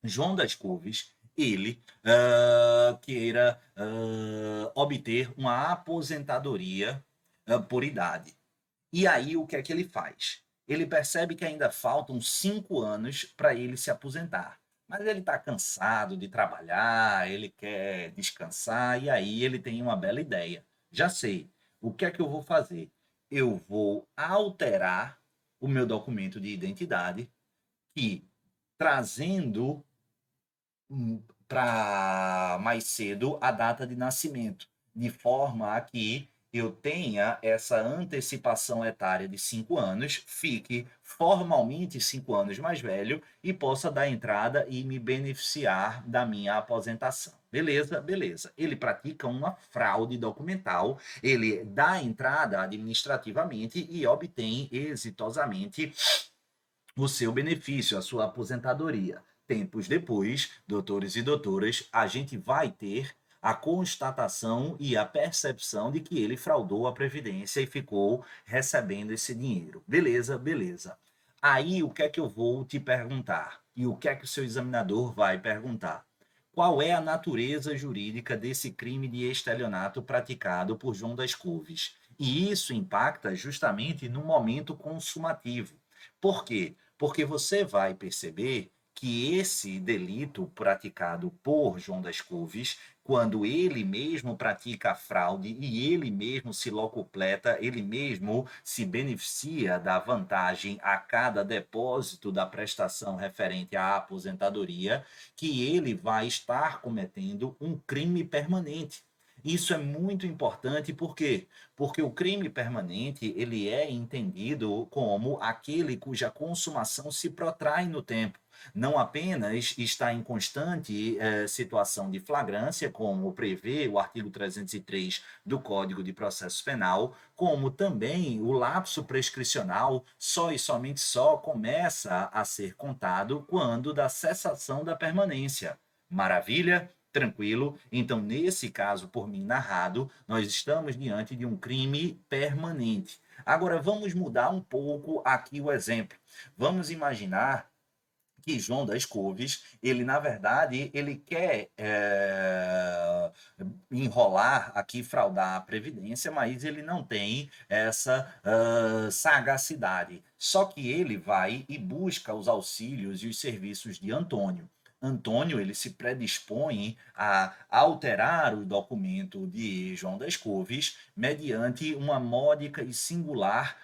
João das Couves, ele queira obter uma aposentadoria por idade. E aí, o que é que ele faz? Ele percebe que ainda faltam 5 anos para ele se aposentar. Mas ele está cansado de trabalhar, ele quer descansar, e aí ele tem uma bela ideia. Já sei. O que é que eu vou fazer? Eu vou alterar o meu documento de identidade, que trazendo para mais cedo a data de nascimento, de forma a que eu tenha essa antecipação etária de 5 anos, fique formalmente 5 anos mais velho e possa dar entrada e me beneficiar da minha aposentação. Beleza? Beleza. Ele pratica uma fraude documental, ele dá entrada administrativamente e obtém exitosamente o seu benefício, a sua aposentadoria. Tempos depois, doutores e doutoras, a gente vai ter a constatação e a percepção de que ele fraudou a Previdência e ficou recebendo esse dinheiro. Beleza, beleza. Aí o que é que eu vou te perguntar? E o que é que o seu examinador vai perguntar? Qual é a natureza jurídica desse crime de estelionato praticado por João das Couves? E isso impacta justamente no momento consumativo. Por quê? Porque você vai perceber que esse delito praticado por João das Couves, quando ele mesmo pratica a fraude e ele mesmo se locupleta, ele mesmo se beneficia da vantagem a cada depósito da prestação referente à aposentadoria, que ele vai estar cometendo um crime permanente. Isso é muito importante, por quê? Porque o crime permanente, ele é entendido como aquele cuja consumação se protrai no tempo. Não apenas está em constante situação de flagrância, como prevê o artigo 303 do Código de Processo Penal, como também o lapso prescricional só e somente só começa a ser contado quando da cessação da permanência. Maravilha? Tranquilo. Então, nesse caso, por mim narrado, nós estamos diante de um crime permanente. Agora, vamos mudar um pouco aqui o exemplo. Vamos imaginar que João das Couves, ele na verdade, ele quer enrolar aqui, fraudar a Previdência, mas ele não tem essa sagacidade. Só que ele vai e busca os auxílios e os serviços de Antônio. Antônio, ele se predispõe a alterar o documento de João das Couves mediante uma módica e singular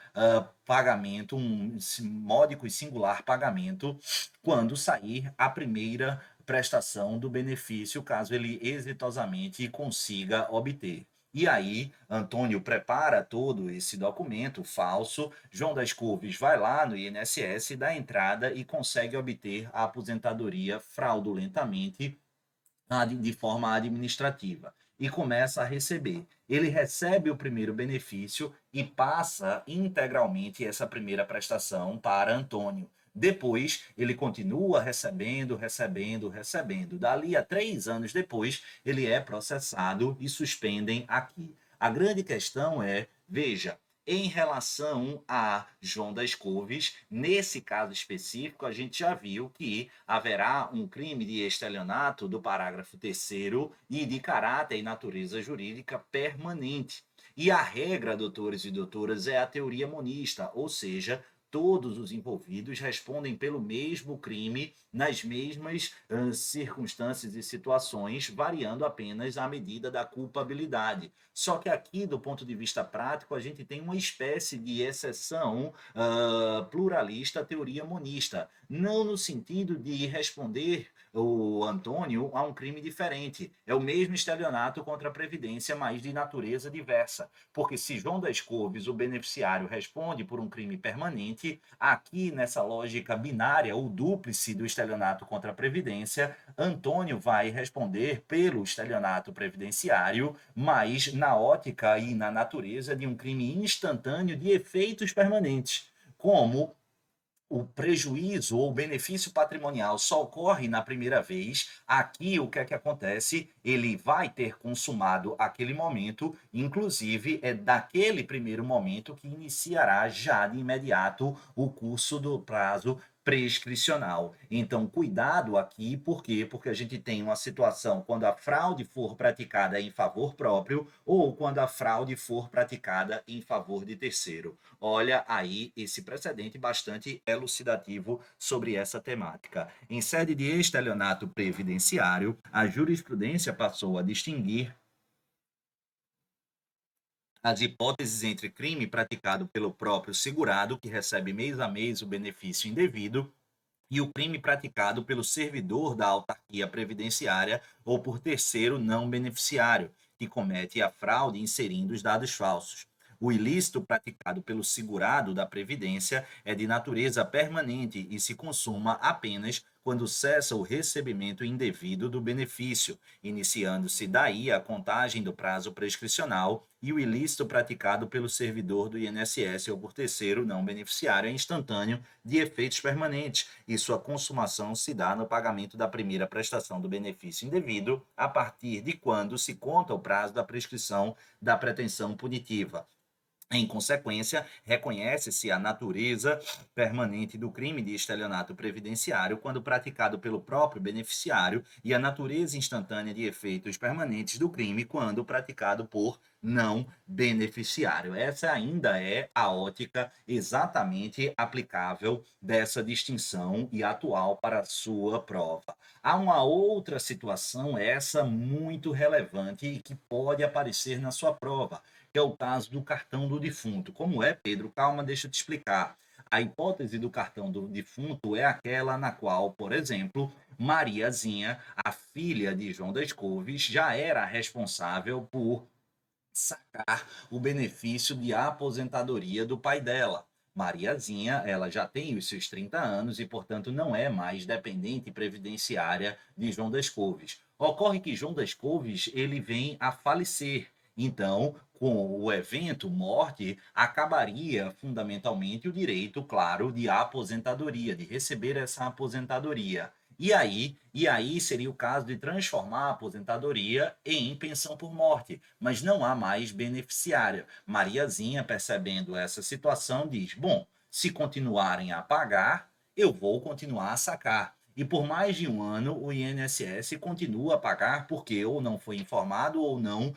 pagamento, um módico e singular pagamento quando sair a primeira prestação do benefício, caso ele exitosamente consiga obter. E aí, Antônio prepara todo esse documento falso, João das Couves vai lá no INSS, dá entrada e consegue obter a aposentadoria fraudulentamente de forma administrativa e começa a receber. Ele recebe o primeiro benefício e passa integralmente essa primeira prestação para Antônio. Depois, ele continua recebendo, recebendo, recebendo. Dali a 3 anos depois, ele é processado e suspendem aqui. A grande questão é, veja, em relação a João das Couves, nesse caso específico, a gente já viu que haverá um crime de estelionato do parágrafo 3º e de caráter e natureza jurídica permanente. E a regra, doutores e doutoras, é a teoria monista, ou seja, todos os envolvidos respondem pelo mesmo crime nas mesmas circunstâncias e situações, variando apenas a medida da culpabilidade. Só que aqui, do ponto de vista prático, a gente tem uma espécie de exceção pluralista à teoria monista, não no sentido de responder o Antônio a um crime diferente. É o mesmo estelionato contra a Previdência, mas de natureza diversa. Porque se João das Couves, o beneficiário, responde por um crime permanente, aqui nessa lógica binária, ou dúplice do estelionato contra a Previdência, Antônio vai responder pelo estelionato previdenciário, mas na ótica e na natureza de um crime instantâneo de efeitos permanentes, como o prejuízo ou benefício patrimonial só ocorre na primeira vez, aqui o que é que acontece? Ele vai ter consumado aquele momento, inclusive é daquele primeiro momento que iniciará já de imediato o curso do prazo prescricional. Então, cuidado aqui, por quê? Porque a gente tem uma situação quando a fraude for praticada em favor próprio ou quando a fraude for praticada em favor de terceiro. Olha aí esse precedente bastante elucidativo sobre essa temática. Em sede de estelionato previdenciário, a jurisprudência passou a distinguir as hipóteses entre crime praticado pelo próprio segurado, que recebe mês a mês o benefício indevido, e o crime praticado pelo servidor da autarquia previdenciária ou por terceiro não beneficiário, que comete a fraude inserindo os dados falsos. O ilícito praticado pelo segurado da Previdência é de natureza permanente e se consuma apenas quando cessa o recebimento indevido do benefício, iniciando-se daí a contagem do prazo prescricional, e o ilícito praticado pelo servidor do INSS ou por terceiro não beneficiário é instantâneo de efeitos permanentes, e sua consumação se dá no pagamento da primeira prestação do benefício indevido, a partir de quando se conta o prazo da prescrição da pretensão punitiva. Em consequência, reconhece-se a natureza permanente do crime de estelionato previdenciário quando praticado pelo próprio beneficiário e a natureza instantânea de efeitos permanentes do crime quando praticado por não beneficiário. Essa ainda é a ótica exatamente aplicável dessa distinção e atual para a sua prova. Há uma outra situação, essa muito relevante e que pode aparecer na sua prova, que é o caso do cartão do defunto. Como é, Pedro? Calma, deixa eu te explicar. A hipótese do cartão do defunto é aquela na qual, por exemplo, Mariazinha, a filha de João das Couves, já era responsável por sacar o benefício de aposentadoria do pai dela. Mariazinha, ela já tem os seus 30 anos e, portanto, não é mais dependente previdenciária de João das Couves. Ocorre que João das Couves, ele vem a falecer. Então, com o evento morte, acabaria fundamentalmente o direito, claro, de aposentadoria, de receber essa aposentadoria. E aí seria o caso de transformar a aposentadoria em pensão por morte, mas não há mais beneficiária. Mariazinha, percebendo essa situação, diz: bom, se continuarem a pagar, eu vou continuar a sacar. E por mais de um ano, o INSS continua a pagar porque ou não foi informado ou não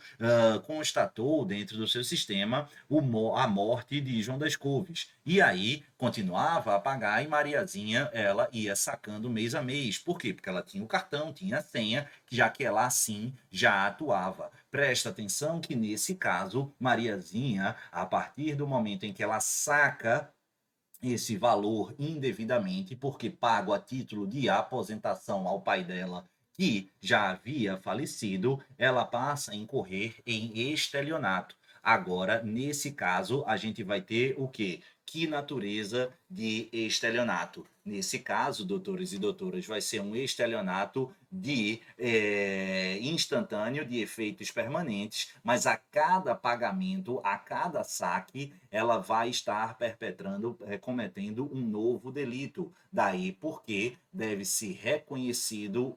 constatou dentro do seu sistema a morte de João das Couves. E aí continuava a pagar e Mariazinha ela ia sacando mês a mês. Por quê? Porque ela tinha o cartão, tinha a senha, já que ela assim já atuava. Presta atenção que nesse caso, Mariazinha, a partir do momento em que ela saca esse valor indevidamente, porque pago a título de aposentação ao pai dela, que já havia falecido, ela passa a incorrer em estelionato. Agora, nesse caso, a gente vai ter o quê? Que natureza de estelionato? Nesse caso, doutores e doutoras, vai ser um estelionato de instantâneo, de efeitos permanentes, mas a cada pagamento, a cada saque, ela vai estar perpetrando, cometendo um novo delito. Daí porque deve ser reconhecido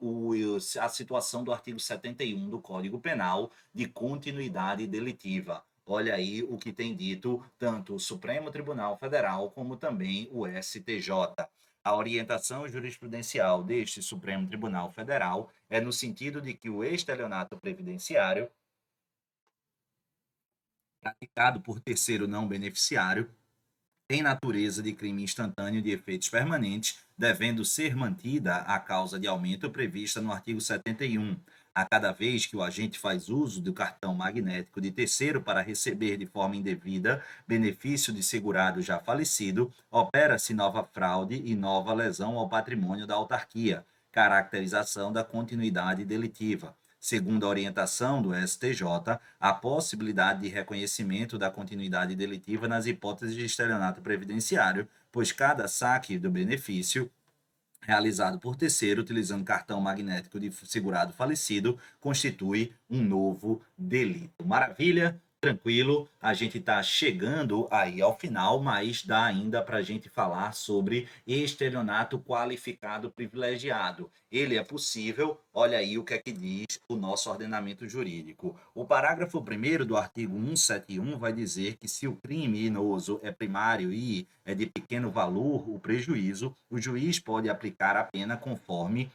a situação do artigo 71 do Código Penal de continuidade delitiva. Olha aí o que tem dito tanto o Supremo Tribunal Federal como também o STJ. A orientação jurisprudencial deste Supremo Tribunal Federal é no sentido de que o estelionato previdenciário, praticado por terceiro não beneficiário, tem natureza de crime instantâneo de efeitos permanentes, devendo ser mantida a causa de aumento prevista no artigo 71. A cada vez que o agente faz uso do cartão magnético de terceiro para receber de forma indevida benefício de segurado já falecido, opera-se nova fraude e nova lesão ao patrimônio da autarquia, caracterização da continuidade delitiva. Segundo a orientação do STJ, a possibilidade de reconhecimento da continuidade delitiva nas hipóteses de estelionato previdenciário, pois cada saque do benefício realizado por terceiro, utilizando cartão magnético de segurado falecido, constitui um novo delito. Maravilha? Tranquilo, a gente está chegando aí ao final, mas dá ainda para a gente falar sobre estelionato qualificado privilegiado. Ele é possível, olha aí o que é que diz o nosso ordenamento jurídico. O parágrafo 1º do artigo 171 vai dizer que se o crime inoso é primário e é de pequeno valor o prejuízo, o juiz pode aplicar a pena conforme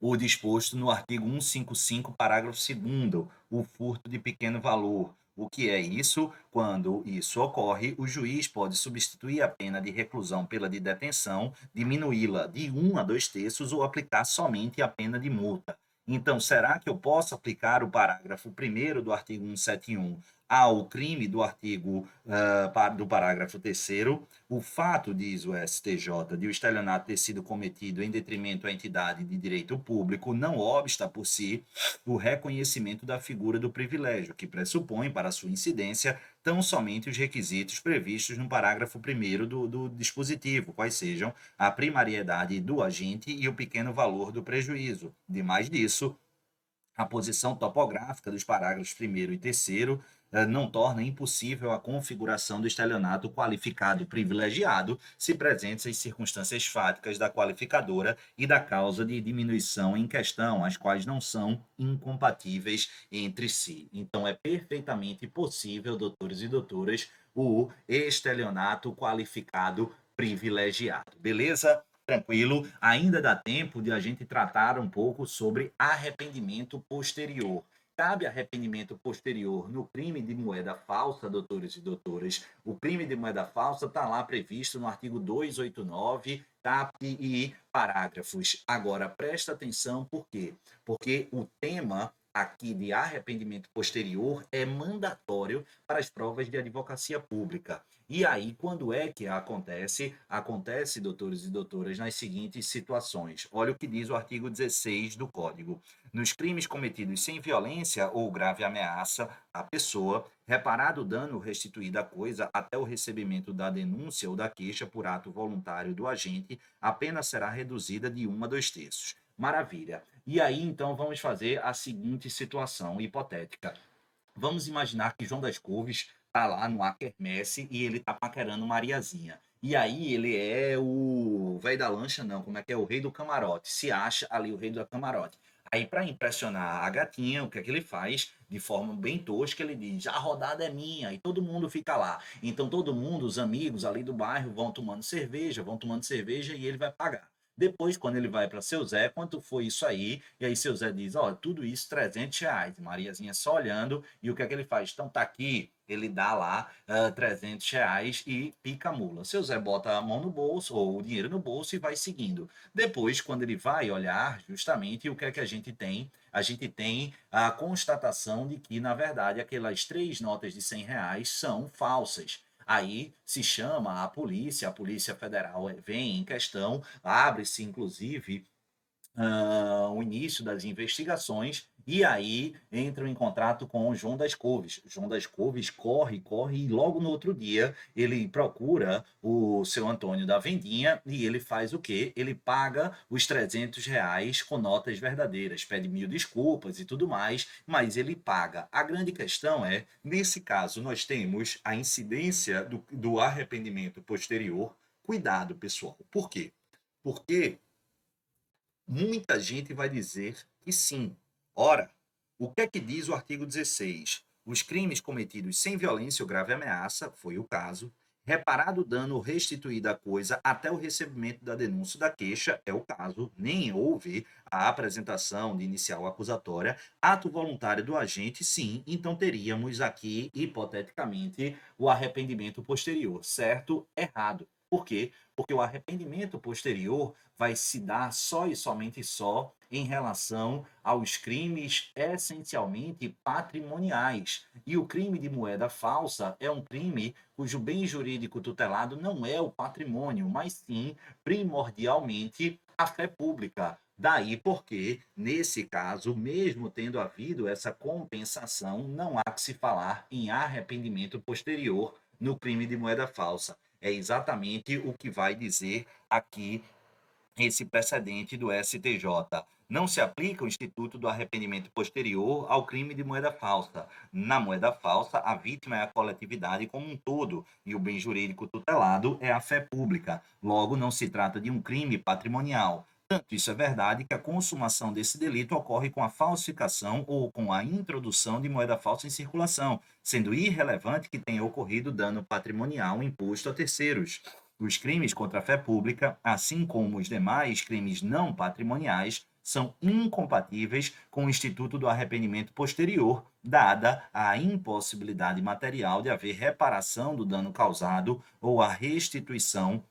o disposto no artigo 155, parágrafo 2º, o furto de pequeno valor. O que é isso? Quando isso ocorre, o juiz pode substituir a pena de reclusão pela de detenção, diminuí-la de 1 a 2 terços ou aplicar somente a pena de multa. Então, será que eu posso aplicar o parágrafo 1º do artigo 171 ao crime do artigo do parágrafo 3º? O fato, diz o STJ, de o estelionato ter sido cometido em detrimento à entidade de direito público não obsta por si o reconhecimento da figura do privilégio, que pressupõe para sua incidência tão somente os requisitos previstos no parágrafo 1º do dispositivo, quais sejam a primariedade do agente e o pequeno valor do prejuízo. Demais disso, a posição topográfica dos parágrafos 1º e 3º não torna impossível a configuração do estelionato qualificado privilegiado, se presentes as circunstâncias fáticas da qualificadora e da causa de diminuição em questão, as quais não são incompatíveis entre si. Então, é perfeitamente possível, doutores e doutoras, o estelionato qualificado privilegiado. Beleza? Tranquilo? Ainda dá tempo de a gente tratar um pouco sobre arrependimento posterior. Cabe arrependimento posterior no crime de moeda falsa, doutores e doutoras. O crime de moeda falsa está lá previsto no artigo 289, caput e parágrafos. Agora, presta atenção, por quê? Porque o tema aqui de arrependimento posterior é mandatório para as provas de advocacia pública. E aí, quando é que acontece? Acontece, doutores e doutoras, nas seguintes situações. Olha o que diz o artigo 16 do Código. Nos crimes cometidos sem violência ou grave ameaça à pessoa, reparado o dano restituído à coisa até o recebimento da denúncia ou da queixa por ato voluntário do agente, a pena será reduzida de 1 a 2 terços. Maravilha. E aí, então, vamos fazer a seguinte situação hipotética. Vamos imaginar que João das Couves tá lá no quermesse e ele tá paquerando Mariazinha. E aí ele é o velho da lancha, não, como é que é? O rei do camarote. Se acha ali o rei do camarote. Aí, para impressionar a gatinha, o que é que ele faz? De forma bem tosca, ele diz: a rodada é minha, e todo mundo fica lá. Então, todo mundo, os amigos ali do bairro, vão tomando cerveja e ele vai pagar. Depois, quando ele vai para seu Zé, quanto foi isso aí? E aí seu Zé diz, ó, tudo isso R$ 300. Mariazinha só olhando, e o que é que ele faz? Então tá aqui, ele dá lá R$ 300 e pica a mula. Seu Zé bota a mão no bolso, ou o dinheiro no bolso e vai seguindo. Depois, quando ele vai olhar, justamente, o que é que a gente tem? A gente tem a constatação de que, na verdade, aquelas 3 notas de R$ 100 são falsas. Aí se chama a Polícia Federal vem em questão, abre-se inclusive o início das investigações e aí entram em contato com o João das Couves. João das Couves corre e logo no outro dia ele procura o seu Antônio da Vendinha e ele faz o quê? Ele paga os R$ 300 com notas verdadeiras, pede mil desculpas e tudo mais, mas ele paga. A grande questão é, nesse caso, nós temos a incidência do arrependimento posterior. Cuidado, pessoal. Por quê? Porque muita gente vai dizer que sim. Ora, o que é que diz o artigo 16? Os crimes cometidos sem violência ou grave ameaça, foi o caso, reparado o dano ou restituída a coisa até o recebimento da denúncia da queixa, é o caso, nem houve a apresentação de inicial acusatória, ato voluntário do agente, sim, então teríamos aqui, hipoteticamente, o arrependimento posterior, certo? Errado. Por quê? Porque o arrependimento posterior vai se dar só e somente só em relação aos crimes essencialmente patrimoniais. E o crime de moeda falsa é um crime cujo bem jurídico tutelado não é o patrimônio, mas sim, primordialmente, a fé pública. Daí porque, nesse caso, mesmo tendo havido essa compensação, não há que se falar em arrependimento posterior no crime de moeda falsa. É exatamente o que vai dizer aqui esse precedente do STJ. Não se aplica o instituto do arrependimento posterior ao crime de moeda falsa. Na moeda falsa, a vítima é a coletividade como um todo e o bem jurídico tutelado é a fé pública. Logo, não se trata de um crime patrimonial. Tanto isso é verdade que a consumação desse delito ocorre com a falsificação ou com a introdução de moeda falsa em circulação, sendo irrelevante que tenha ocorrido dano patrimonial imposto a terceiros. Os crimes contra a fé pública, assim como os demais crimes não patrimoniais, são incompatíveis com o instituto do arrependimento posterior, dada a impossibilidade material de haver reparação do dano causado ou a restituição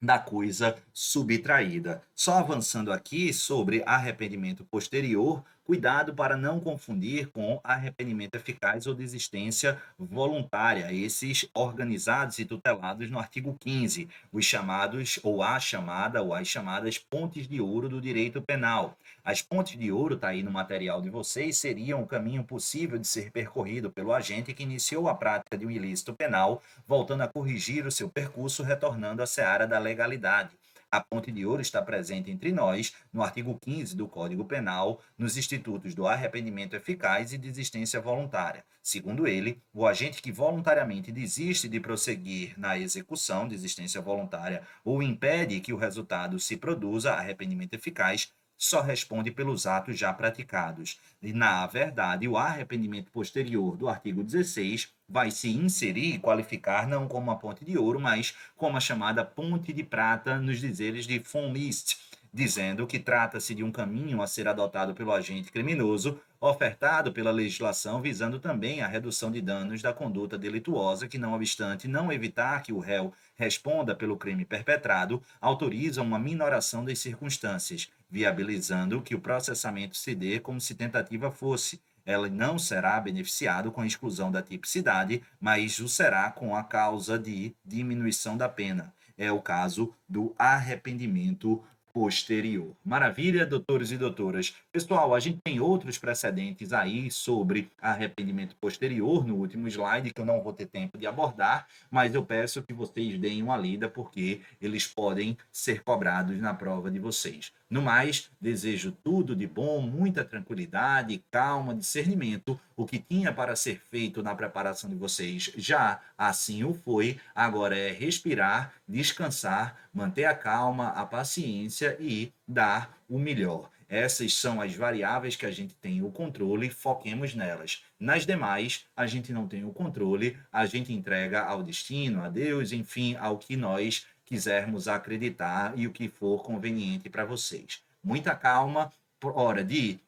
da coisa subtraída. Só avançando aqui sobre arrependimento posterior, cuidado para não confundir com arrependimento eficaz ou desistência voluntária, esses organizados e tutelados no artigo 15, os chamados ou a chamada ou as chamadas pontes de ouro do direito penal. As pontes de ouro, está aí no material de vocês, seriam o caminho possível de ser percorrido pelo agente que iniciou a prática de um ilícito penal, voltando a corrigir o seu percurso, retornando à seara da legalidade. A ponte de ouro está presente entre nós no artigo 15 do Código Penal, nos institutos do arrependimento eficaz e desistência voluntária. Segundo ele, o agente que voluntariamente desiste de prosseguir na execução, desistência voluntária, ou impede que o resultado se produza, arrependimento eficaz, só responde pelos atos já praticados. E, na verdade, o arrependimento posterior do artigo 16 vai se inserir e qualificar não como uma ponte de ouro, mas como a chamada ponte de prata nos dizeres de von Liszt, dizendo que trata-se de um caminho a ser adotado pelo agente criminoso, ofertado pela legislação, visando também a redução de danos da conduta delituosa, que, não obstante não evitar que o réu responda pelo crime perpetrado, autoriza uma minoração das circunstâncias, viabilizando que o processamento se dê como se tentativa fosse. Ela não será beneficiado com a exclusão da tipicidade, mas o será com a causa de diminuição da pena. É o caso do arrependimento posterior. Maravilha, doutores e doutoras. Pessoal, a gente tem outros precedentes aí sobre arrependimento posterior no último slide, que eu não vou ter tempo de abordar, mas eu peço que vocês deem uma lida, porque eles podem ser cobrados na prova de vocês. No mais, desejo tudo de bom, muita tranquilidade, calma, discernimento. O que tinha para ser feito na preparação de vocês já assim o foi. Agora é respirar, descansar, manter a calma, a paciência e dar o melhor. Essas são as variáveis que a gente tem o controle, foquemos nelas. Nas demais, a gente não tem o controle, a gente entrega ao destino, a Deus, enfim, ao que nós quisermos acreditar e o que for conveniente para vocês. Muita calma, hora de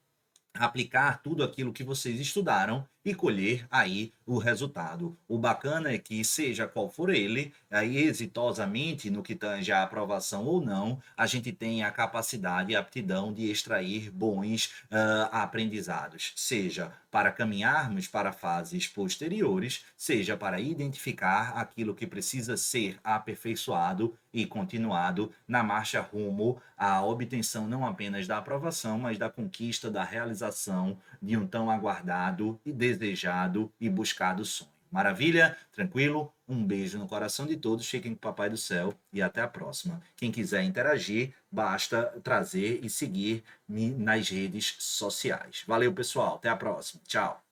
aplicar tudo aquilo que vocês estudaram e colher aí o resultado. O bacana é que, seja qual for ele, aí exitosamente, no que tange a aprovação ou não, a gente tem a capacidade e aptidão de extrair bons aprendizados, seja para caminharmos para fases posteriores, seja para identificar aquilo que precisa ser aperfeiçoado e continuado na marcha rumo à obtenção não apenas da aprovação, mas da conquista, da realização de um tão aguardado e desejado e buscado sonho. Maravilha? Tranquilo? Um beijo no coração de todos, fiquem com o Papai do Céu e até a próxima. Quem quiser interagir, basta trazer e seguir-me nas redes sociais. Valeu, pessoal. Até a próxima. Tchau.